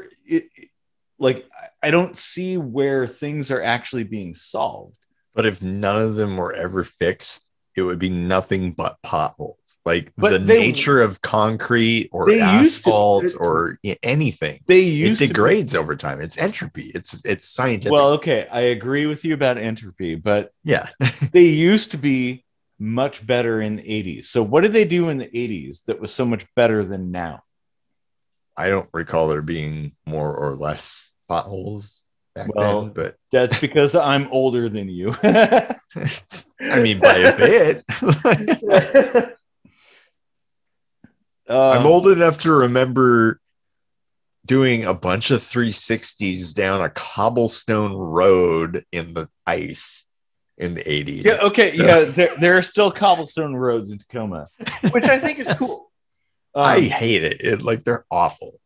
don't see where things are actually being solved. But if none of them were ever fixed, it would be nothing but potholes. Like, the nature of concrete or asphalt or anything, it degrades over time. It's entropy. It's scientific. Well, okay, I agree with you about entropy, but yeah, they used to be much better in the 80s. So what did they do in the 80s that was so much better than now? I don't recall there being more or less potholes back then, but that's because I'm older than you. I mean, by a bit. I'm old enough to remember doing a bunch of 360s down a cobblestone road in the ice in the 80s. Yeah, okay, so. Yeah, there are still cobblestone roads in Tacoma, which I think is cool. I hate it. Like, they're awful.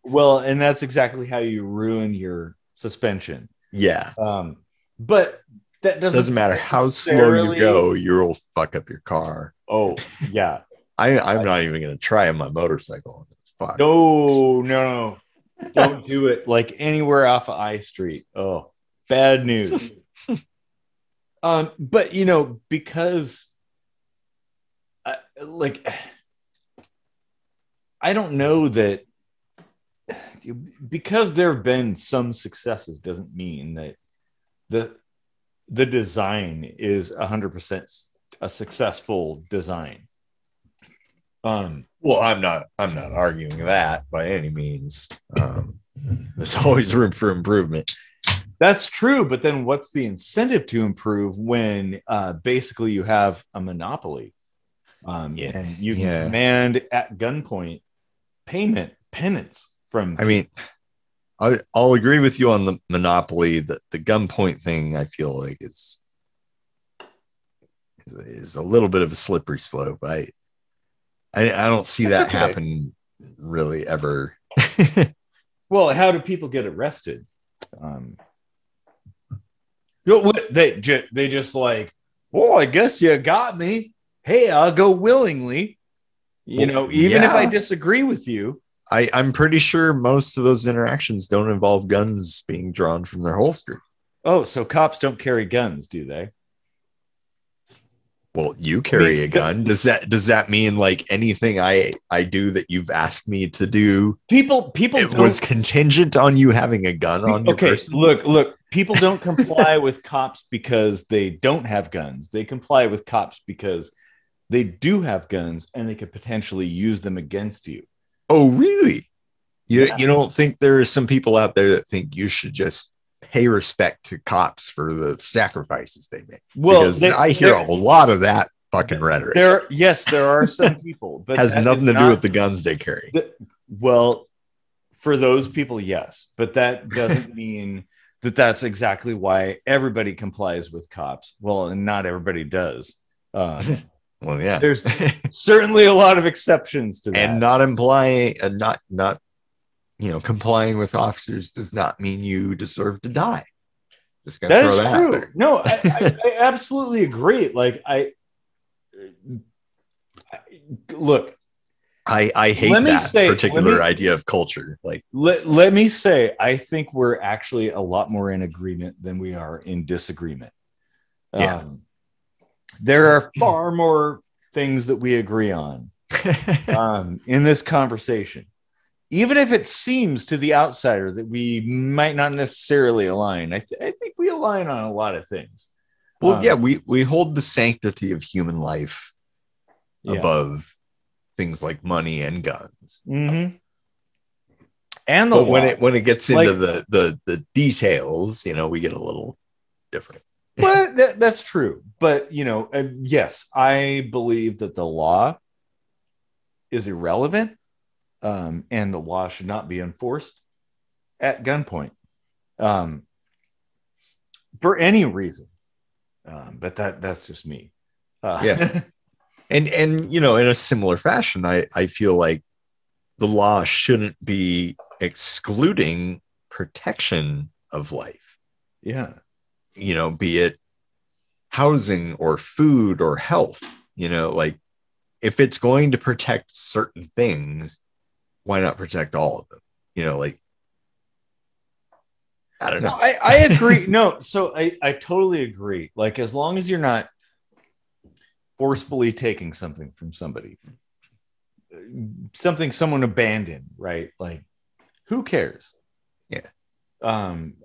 Well, and that's exactly how you ruin your suspension. Yeah. But that doesn't matter how slow you go, you'll fuck up your car. Oh, yeah. I'm not even going to try on my motorcycle on this spot. No. Don't do it like anywhere off of I Street. Oh, bad news. But, you know, because I don't know that because there have been some successes doesn't mean that the design is 100% a successful design. Well, I'm not arguing that by any means. There's always room for improvement. That's true, but then what's the incentive to improve when basically you have a monopoly? And you demand at gunpoint penance from. I mean, I'll agree with you on the monopoly. The gunpoint thing, I feel like is a little bit of a slippery slope. I don't see that happen really ever. Well, how do people get arrested? They just like, oh, I guess you got me. Hey, I'll go willingly. You know, even if I disagree with you. I'm pretty sure most of those interactions don't involve guns being drawn from their holster. Oh, so cops don't carry guns, do they? Well, you carry a gun. Does that mean like anything I do that you've asked me to do? People was contingent on you having a gun on your person? Look. People don't comply with cops because they don't have guns. They comply with cops because they do have guns and they could potentially use them against you. Oh, really? You don't think there are some people out there that think you should just pay respect to cops for the sacrifices they make? Well, because I hear a lot of that fucking rhetoric. There are some people, but has nothing to do with the guns they carry. For those people, yes, but that doesn't mean that that's exactly why everybody complies with cops. Well, and not everybody does. Well, yeah. There's certainly a lot of exceptions to that. And not implying, not complying with officers does not mean you deserve to die. Just gonna throw that out there. No, I absolutely agree. Like look. I hate that particular idea of culture. Like, let me say, I think we're actually a lot more in agreement than we are in disagreement. Yeah. There are far more things that we agree on in this conversation, even if it seems to the outsider that we might not necessarily align. I think we align on a lot of things. Well, we hold the sanctity of human life above things like money and guns. Mm-hmm. And but when it gets into the details, we get a little different. Well, that's true. But yes, I believe that the law is irrelevant, and the law should not be enforced at gunpoint for any reason. But that's just me. Yeah. And in a similar fashion, I feel like the law shouldn't be excluding protection of life. Yeah. Be it housing or food or health, like if it's going to protect certain things, why not protect all of them? Like, I don't know. I agree. No, so I totally agree. Like, as long as you're not forcefully taking something from somebody, someone abandoned, right? Like, who cares? Yeah. I'm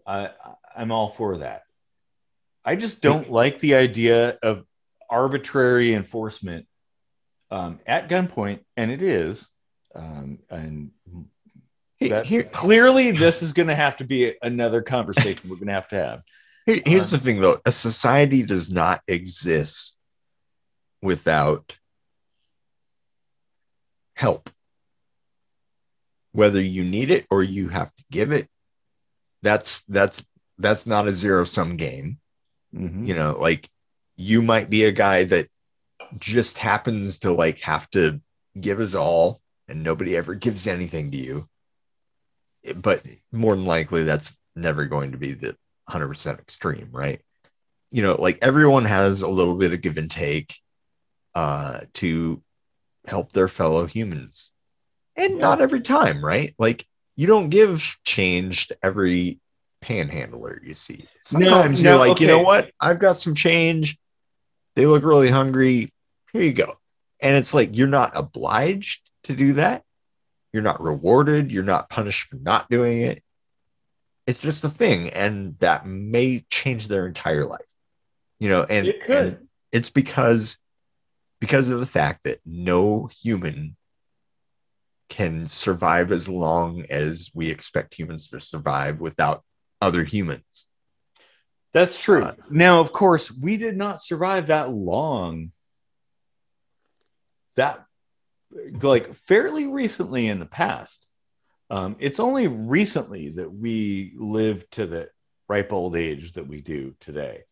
all for that. I just don't like the idea of arbitrary enforcement at gunpoint, and it is. And clearly, this is going to have to be another conversation we're going to have. Here's the thing, though: a society does not exist without help. Whether you need it or you have to give it, that's not a zero-sum game. Mm-hmm. Like, you might be a guy that just happens to like have to give his all and nobody ever gives anything to you, but more than likely that's never going to be the 100% extreme, right? Like, everyone has a little bit of give and take to help their fellow humans, and not every time, right? Like, you don't give change to every panhandler you see. Sometimes you're like, okay, you know what? I've got some change. They look really hungry. Here you go. And it's like, you're not obliged to do that. You're not rewarded. You're not punished for not doing it. It's just a thing. And that may change their entire life. And it could. And it's because of the fact that no human can survive as long as we expect humans to survive without other humans. That's true. Now, of course, we did not survive that long. That, like, fairly recently in the past. It's only recently that we lived to the ripe old age that we do today.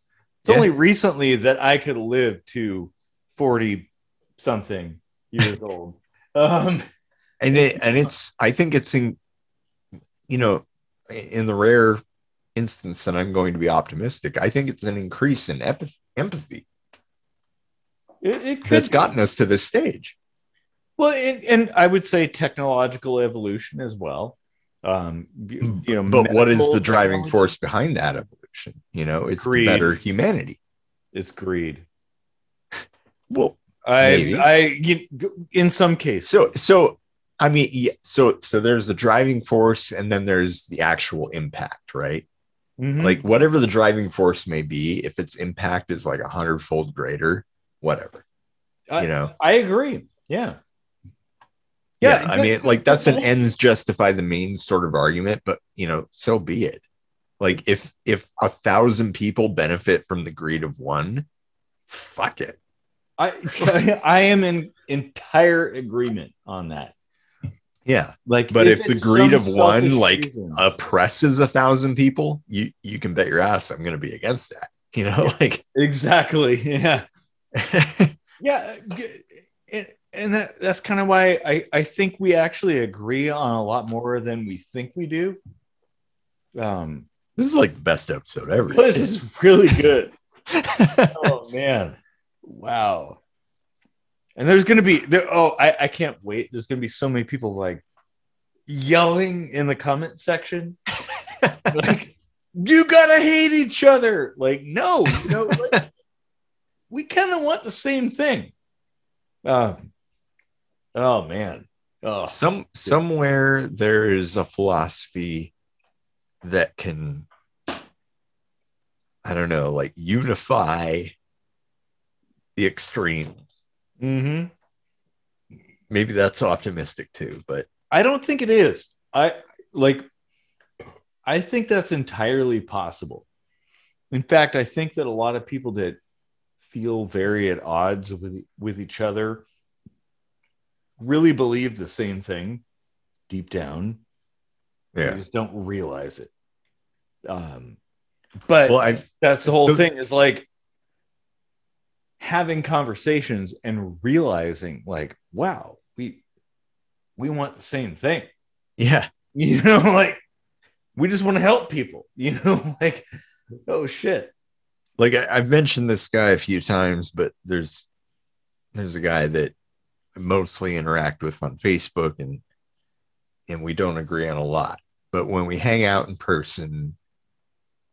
It's only recently that I could live to 40 something years old. I think it's in the rare instance that I'm going to be optimistic, I think it's an increase in empathy. It could that's gotten us to this stage. Well, and I would say technological evolution as well. But what is the driving force behind that evolution? It's greed. The better humanity. It's greed. Well, in some cases. So I mean, so there's the driving force, and then there's the actual impact, right? Mm-hmm. Like, whatever the driving force may be, if its impact is like 100-fold greater, whatever. I agree. Yeah. I mean, like, that's an ends justify the means sort of argument, but so be it. Like, if 1,000 people benefit from the greed of one, fuck it. I am in entire agreement on that. Yeah. Like, But if the it's greed some of one selfish like reason. oppresses 1,000 people, you can bet your ass I'm going to be against that. Like Exactly. Yeah. Yeah. And that's kind of why I think we actually agree on a lot more than we think we do. This is like the best episode ever. This is really good. Oh man. Wow. And there's gonna be I can't wait. There's gonna be so many people like yelling in the comment section. Like, you gotta hate each other. Like, no, like, we kind of want the same thing. Uh, oh man. Oh, Somewhere there is a philosophy that can, I don't know, like unify the extremes. mm-hmm. Maybe that's optimistic too, but I don't think it is. I think that's entirely possible. In fact, I think that a lot of people that feel very at odds with each other really believe the same thing deep down. yeah. They just don't realize it. But Well, that's the whole thing, is like having conversations and realizing like, wow, we want the same thing. yeah. Like we just want to help people, like, oh shit. Like I've mentioned this guy a few times, but there's a guy that I mostly interact with on Facebook, and we don't agree on a lot. But when we hang out in person,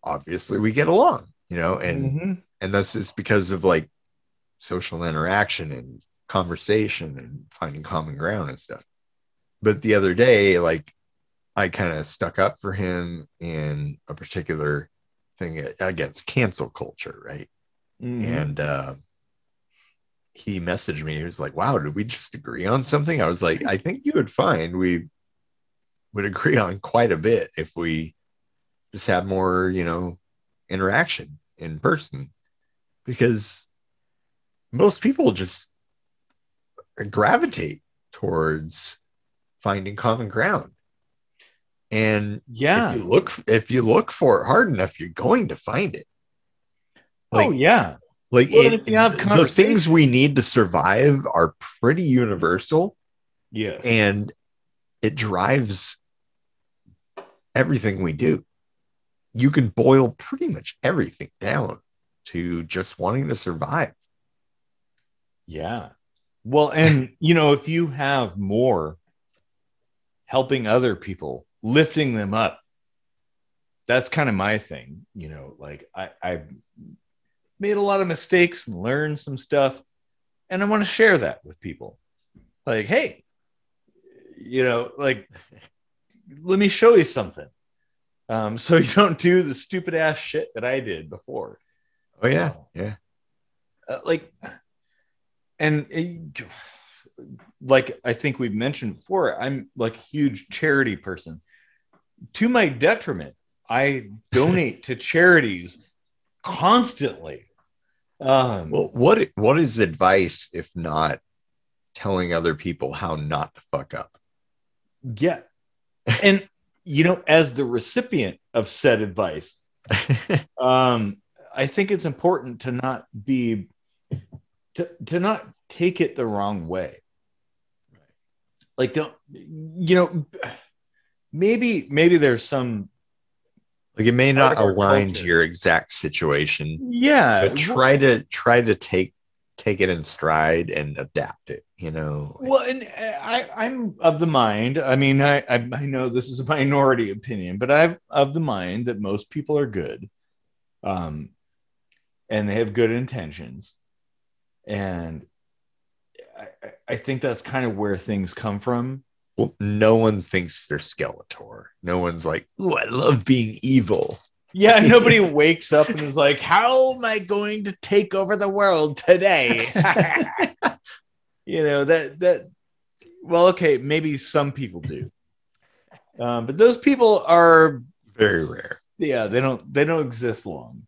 obviously we get along, and that's just because of like social interaction and conversation and finding common ground and stuff. But the other day, like I kind of stuck up for him in a particular thing against cancel culture, right? And he messaged me. He was like, wow, did we just agree on something? I was like, I think you would find we would agree on quite a bit if we just had more, interaction in person, because most people just gravitate towards finding common ground. And Yeah. if you look for it hard enough, you're going to find it. Like, oh yeah. Like the things we need to survive are pretty universal. Yeah. And it drives everything we do. You can boil pretty much everything down to just wanting to survive. Yeah. Well, and if you have more helping other people, lifting them up, that's kind of my thing. Like I've made a lot of mistakes and learned some stuff, and I want to share that with people. Like, hey, like, let me show you something. So you don't do the stupid ass shit that I did before. Oh yeah. Yeah. Like I think we've mentioned before, I'm like a huge charity person. To my detriment, I donate to charities constantly. Well, what is advice if not telling other people how not to fuck up? Yeah. And as the recipient of said advice, I think it's important to not be to not take it the wrong way. Like, don't maybe there's some, like, it may not align to your exact situation. Yeah, but try to take it in stride and adapt it. Well, and I'm of the mind. I mean, I know this is a minority opinion, but I'm of the mind that most people are good, and they have good intentions, and I think that's kind of where things come from. Well, no one thinks they're Skeletor. No one's like, "Ooh, I love being evil." Yeah, nobody wakes up and is like, how am I going to take over the world today? That well, okay, maybe some people do. But those people are very rare. Yeah, they don't exist long.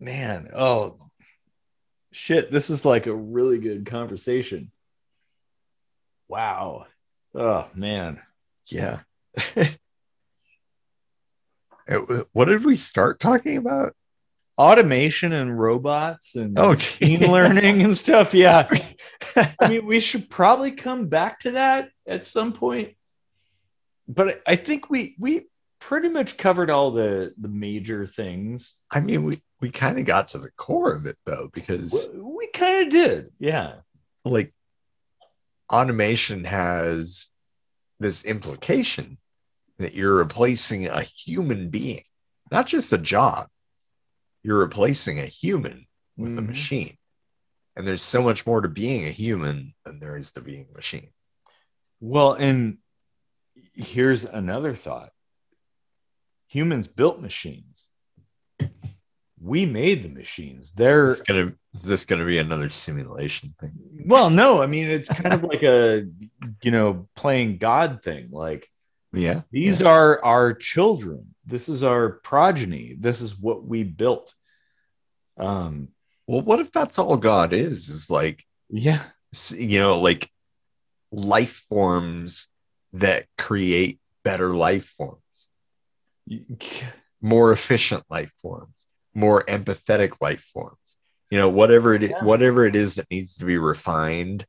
Man, oh shit, this is like a really good conversation. Wow. Oh man. Yeah. What did we start talking about? Automation and robots and Oh, machine learning and stuff. Yeah. I mean, we should probably come back to that at some point. But I think we pretty much covered all the major things. I mean, we kind of got to the core of it though, because We kind of did. Yeah. like automation has this implication that you're replacing a human being, not just a job. You're replacing a human with a machine. And there's so much more to being a human than there is to being a machine. Well, and here's another thought. Humans built machines. We made the machines. Is this gonna be another simulation thing? Well, no, I mean it's kind of like a playing God thing. Like, Yeah. these are our children. This is our progeny. This is what we built. Well, what if that's all God is like, Yeah, like life forms that create better life forms, more efficient life forms, more empathetic life forms. Whatever it is that needs to be refined.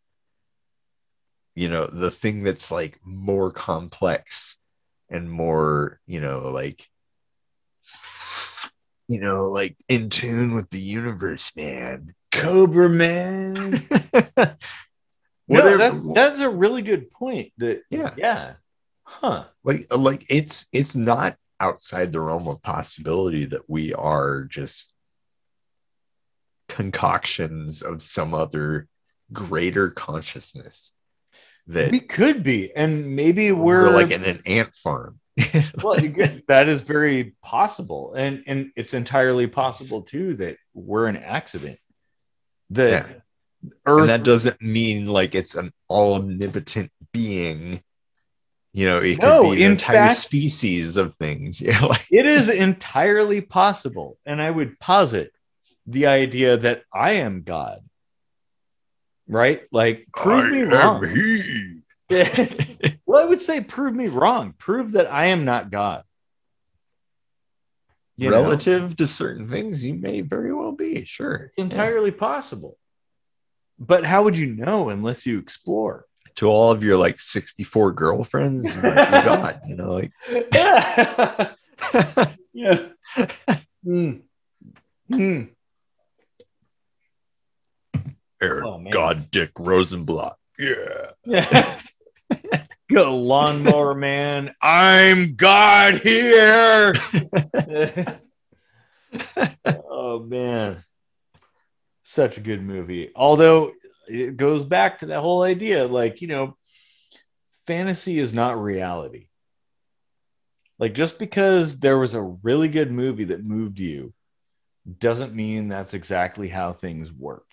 The thing that's like more complex and more, like in tune with the universe, man. Cobra Man. That's a really good point. Yeah. Huh. Like it's not outside the realm of possibility that we are just concoctions of some other greater consciousness, that We could be, and maybe we're like in an ant farm. well, that is very possible, and it's entirely possible too that we're an accident. That Earth, and that doesn't mean like it's an all omnipotent being. It could be an entire species of things. Yeah, it is entirely possible, and I would posit the idea that I am God. Right? Like, prove me wrong. Well, I would say prove me wrong. Prove that I am not God. Relative to certain things, you may very well be. Sure. It's entirely possible. But how would you know unless you explore? To all of your like 64 girlfriends, you might be God, like. Yeah. Erik, God Dick Rosenblatt. Yeah. Go lawnmower man. I'm God here. Oh man. Such a good movie. Although it goes back to that whole idea, like, fantasy is not reality. Like, just because there was a really good movie that moved you doesn't mean that's exactly how things work.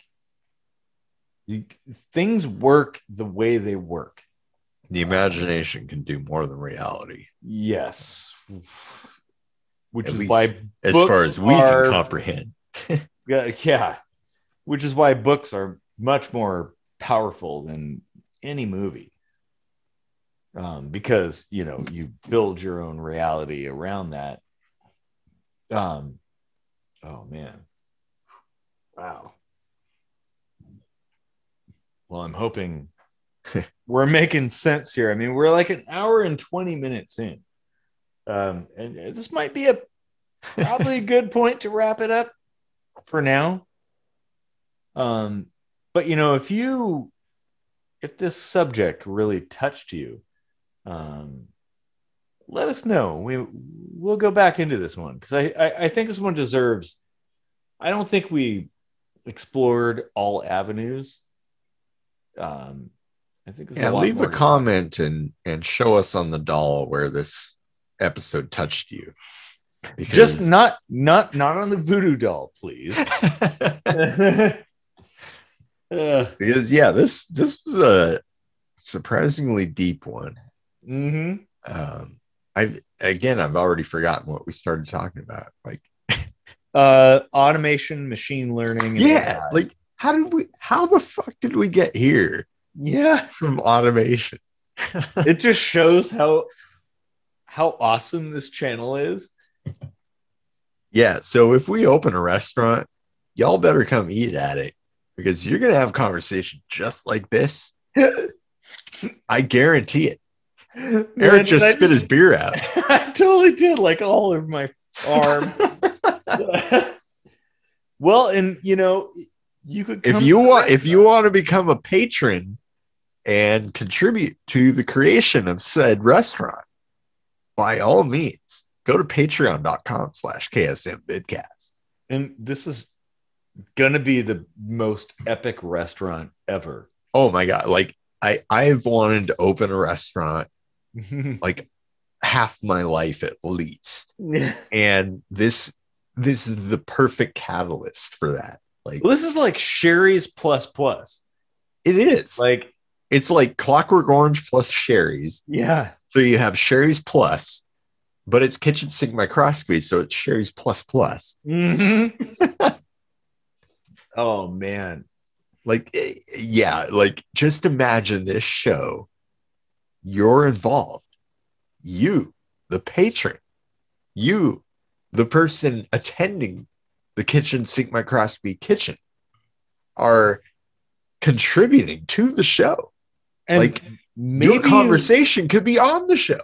Things work the way they work. The imagination can do more than reality. Yes. Which At is least why, as far as we can comprehend. Yeah. Which is why books are much more powerful than any movie. Because, you build your own reality around that. Oh man. Wow. Well, I'm hoping we're making sense here. I mean, we're like an hour and 20 minutes in. And this might be probably a good point to wrap it up for now. But if this subject really touched you, let us know. We'll go back into this one, because I think this one deserves. I don't think we explored all avenues. I think leave a comment and show us on the doll where this episode touched you. Because... Just not on the voodoo doll, please. Because this was a surprisingly deep one. I've already forgotten what we started talking about. Like automation, machine learning. Like how the fuck did we get here? Yeah. from automation. It just shows how awesome this channel is. Yeah. So if we open a restaurant, y'all better come eat at it because you're going to have conversation just like this. I guarantee it. Man, Erik just spit his beer out. I totally did, like all over my arm. Well, and you could come if you want to become a patron and contribute to the creation of said restaurant, by all means, go to patreon.com/KSMBidcast. And this is gonna be the most epic restaurant ever. Oh my God. Like I've wanted to open a restaurant like half my life at least. And this is the perfect catalyst for that. Like, well, this is like Sherry's plus plus. it is Like, it's like Clockwork Orange plus Sherry's. yeah. So you have Sherry's plus, but it's kitchen sink microscopy, so it's Sherry's plus plus. Mm-hmm. Oh man. Like, yeah, like just imagine this show. You're involved. You, the patron, you, the person attending the kitchen sink microscopy kitchen, are contributing to the show. And like maybe your conversation could be on the show.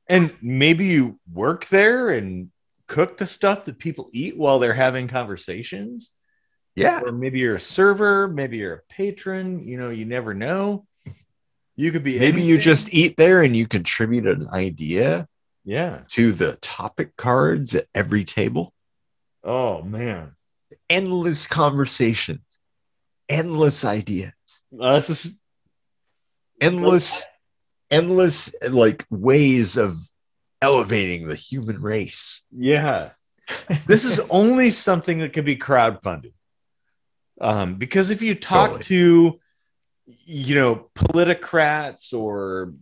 And maybe you work there and cook the stuff that people eat while they're having conversations. Yeah. Or maybe you're a server, maybe you're a patron, you never know. You could be maybe anything. you just eat there and you contribute an idea to the topic cards at every table. Oh man. Endless conversations, endless ideas. This is endless like ways of elevating the human race. Yeah. This is only something that can be crowdfunded. Because if you talk to politicrats or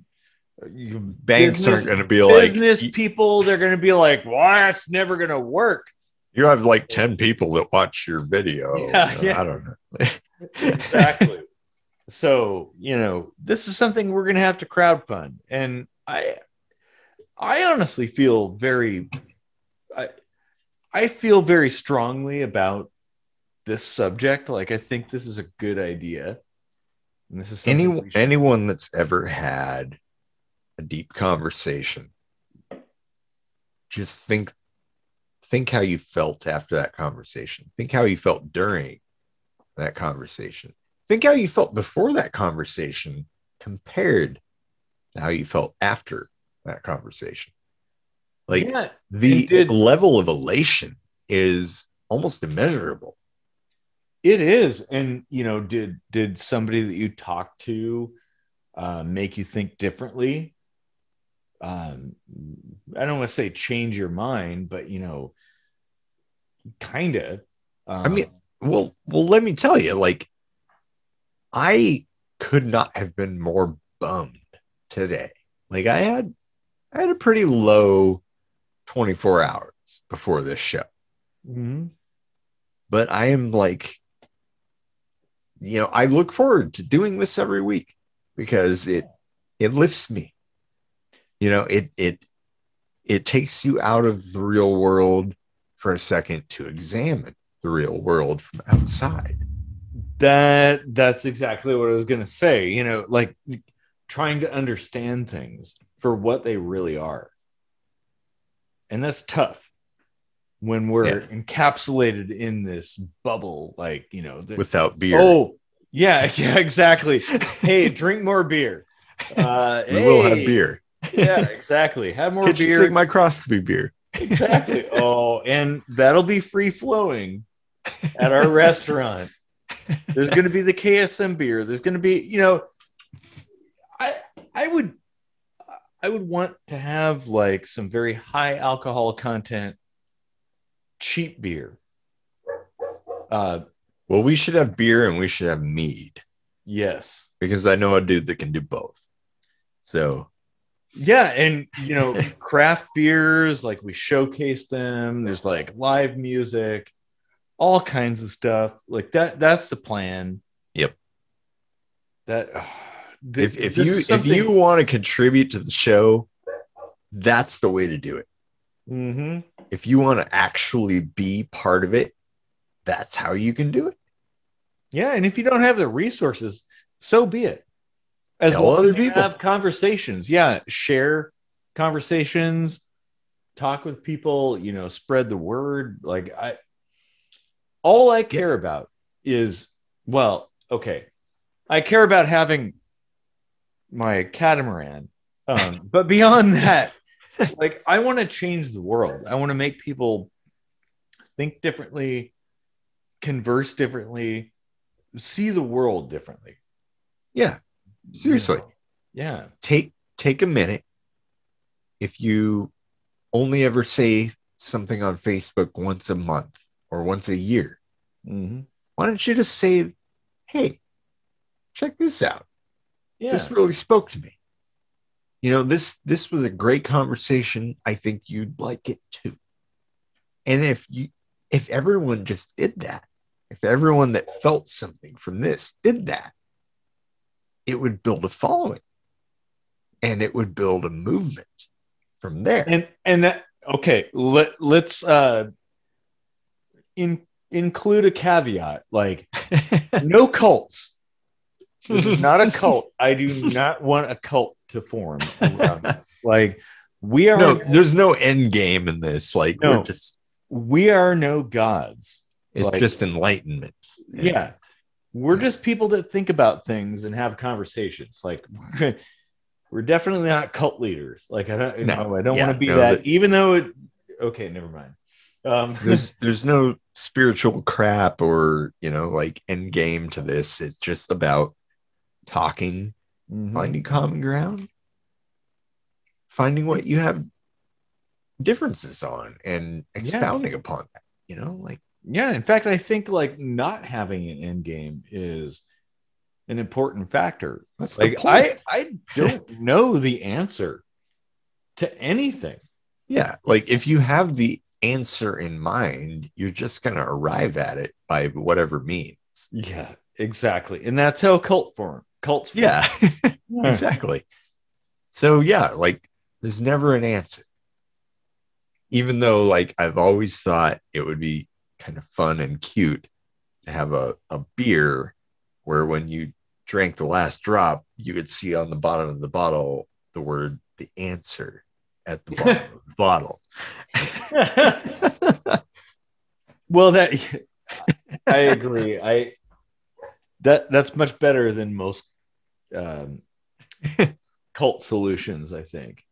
banks aren't going to be like business people, they're going to be like, well, it's never going to work. You have like 10 people that watch your video. Yeah. I don't know. Exactly. So, this is something we're going to have to crowdfund. And I honestly feel I feel very strongly about this subject. Like, I think this is a good idea. And this is anyone that's ever had a deep conversation, just think how you felt after that conversation. Think how you felt during that conversation. Think how you felt before that conversation compared to how you felt after that conversation. Like, the level of elation is almost immeasurable. It is. And, did somebody that you talked to make you think differently? I don't want to say change your mind, but, kind of. I mean, well, let me tell you, like, I could not have been more bummed today. Like, I had a pretty low 24 hours before this show. Mm-hmm. But I am like, I look forward to doing this every week because it lifts me. It takes you out of the real world for a second to examine the real world from outside. That's exactly what I was going to say, like trying to understand things for what they really are. And that's tough when we're encapsulated in this bubble, like, without beer. Oh, yeah, exactly. Hey, drink more beer. We will have beer. Yeah, exactly. Have more kitchen beer. sink microscopy beer. Exactly. Oh, and that'll be free flowing at our restaurant. There's going to be the KSM beer. There's going to be, I would want to have like some very high alcohol content, cheap beer. Well, we should have beer and we should have mead. Yes. Because I know a dude that can do both. So. Yeah. And, craft beers, like we showcase them. There's like live music, all kinds of stuff like that. That's the plan. Yep. if you want to contribute to the show, that's the way to do it. Mm-hmm. If you want to actually be part of it, that's how you can do it. Yeah, and if you don't have the resources, so be it. As Tell long other as you people. have conversations. Yeah, share conversations, talk with people, spread the word. Like all I care about is, well, okay. I care about having my catamaran. But beyond that, like I want to change the world. I want to make people think differently, converse differently, see the world differently. Yeah. Seriously. Yeah. Take a minute. If you only ever say something on Facebook once a month or once a year, why don't you just say, hey, check this out. Yeah. This really spoke to me. This was a great conversation. I think you'd like it too. And if everyone just did that, if everyone that felt something from this did that, it would build a following and it would build a movement from there. And that, okay, let's include a caveat, like no cults. This is not a cult. I do not want a cult to form around us. Like we are there's no end game in this. Like we are no gods. It's just enlightenment. Yeah. We're just people that think about things and have conversations. Like we're definitely not cult leaders. Like I don't want to be that, even though okay, never mind. There's no spiritual crap or like end game to this. It's just about talking, finding common ground, finding what you have differences on and expounding upon that, yeah, in fact, I think like not having an end game is an important factor. That's like I don't know the answer to anything. Yeah, like if you have the answer in mind, you're just going to arrive at it by whatever means. Yeah, exactly. And that's how cults form. Yeah, exactly. So yeah, like there's never an answer. Even though like I've always thought it would be kind of fun and cute to have a beer where when you drank the last drop, you could see on the bottom of the bottle the word "the answer" at the bottom of the bottle. Well, I agree. That's much better than most cult solutions, I think.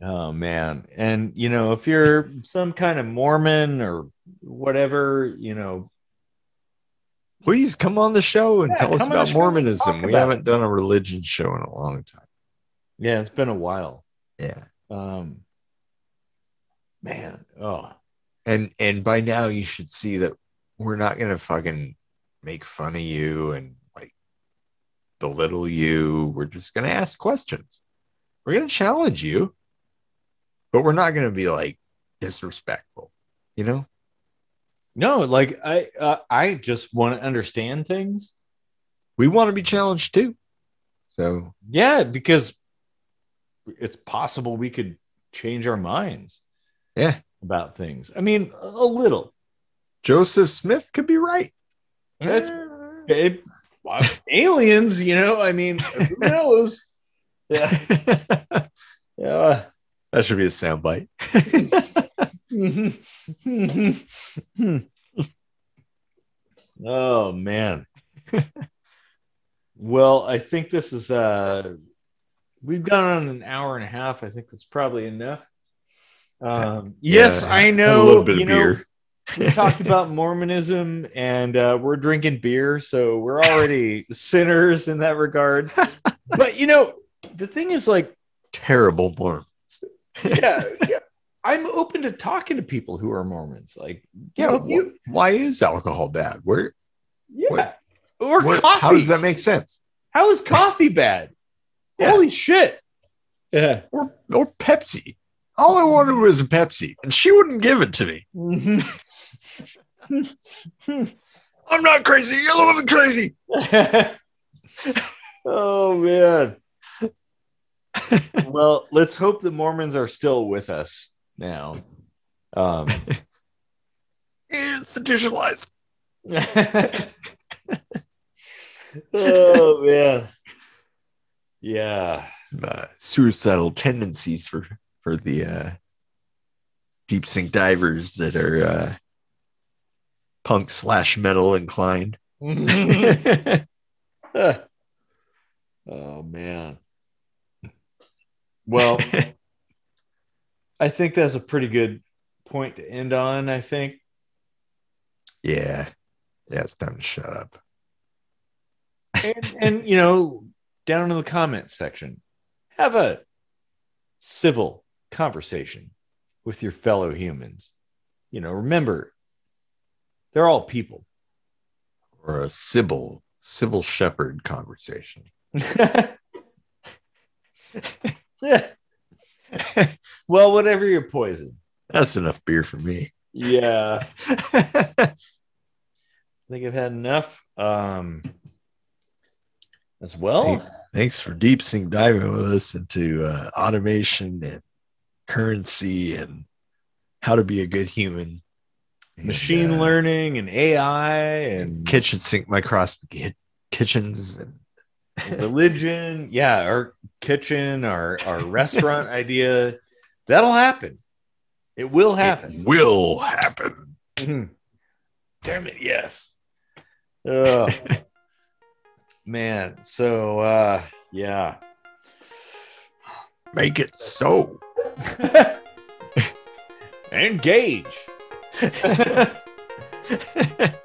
Oh man. And if you're some kind of Mormon or whatever, please come on the show and tell us about Mormonism. We haven't done a religion show in a long time. Yeah, it's been a while. Yeah. Man. Oh. And by now you should see that we're not gonna fucking make fun of you and like belittle you. We're just gonna ask questions. We're gonna challenge you, but we're not gonna be like disrespectful, No, like I just want to understand things. We want to be challenged too. So yeah, because it's possible we could change our minds. Yeah. About things. I mean, a little. Joseph Smith could be right. That's aliens, I mean, who knows? Yeah. Yeah. That should be a soundbite. Oh man. Well, I think this is we've gone on an hour and a half. I think that's probably enough. Yes, I know. A little bit of beer. We talked about Mormonism and we're drinking beer, so we're already sinners in that regard. But the thing is, like, terrible Mormons. yeah. I'm open to talking to people who are Mormons. Like, why is alcohol bad? Or coffee. How does that make sense? How is coffee bad? Yeah. Holy shit! Yeah, or Pepsi. All I wanted was a Pepsi, and she wouldn't give it to me. I'm not crazy. You're the one crazy. Oh man. Well, let's hope the Mormons are still with us now. Institutionalized. Oh man. Yeah. Some suicidal tendencies for the deep sink divers that are punk / metal inclined. Oh man. Well, I think that's a pretty good point to end on, I think. Yeah, it's time to shut up. And down in the comments section, have a civil conversation with your fellow humans. Remember, they're all people. Or a civil shepherd conversation. Yeah. Well, whatever your poison. That's enough beer for me. Yeah. I think I've had enough. As well. Hey, thanks for deep sink diving with us into automation and currency and how to be a good human. Machine learning and AI and kitchen sink microscopy kitchens and religion. Yeah, our kitchen, our restaurant idea. That'll happen. It will happen. It will happen. Damn it, yes. Man, so yeah. Make it so. Engage.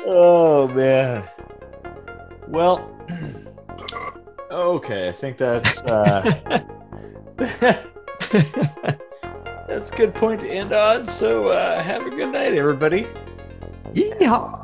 Oh man. Well, okay, I think that's that's a good point to end on. So have a good night, everybody. Yeehaw.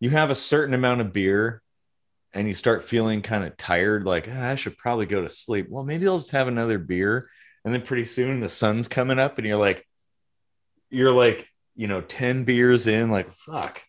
You have a certain amount of beer and you start feeling kind of tired, like I should probably go to sleep. Well, maybe I'll just have another beer. And then pretty soon the sun's coming up and you're like, 10 beers in, like, fuck,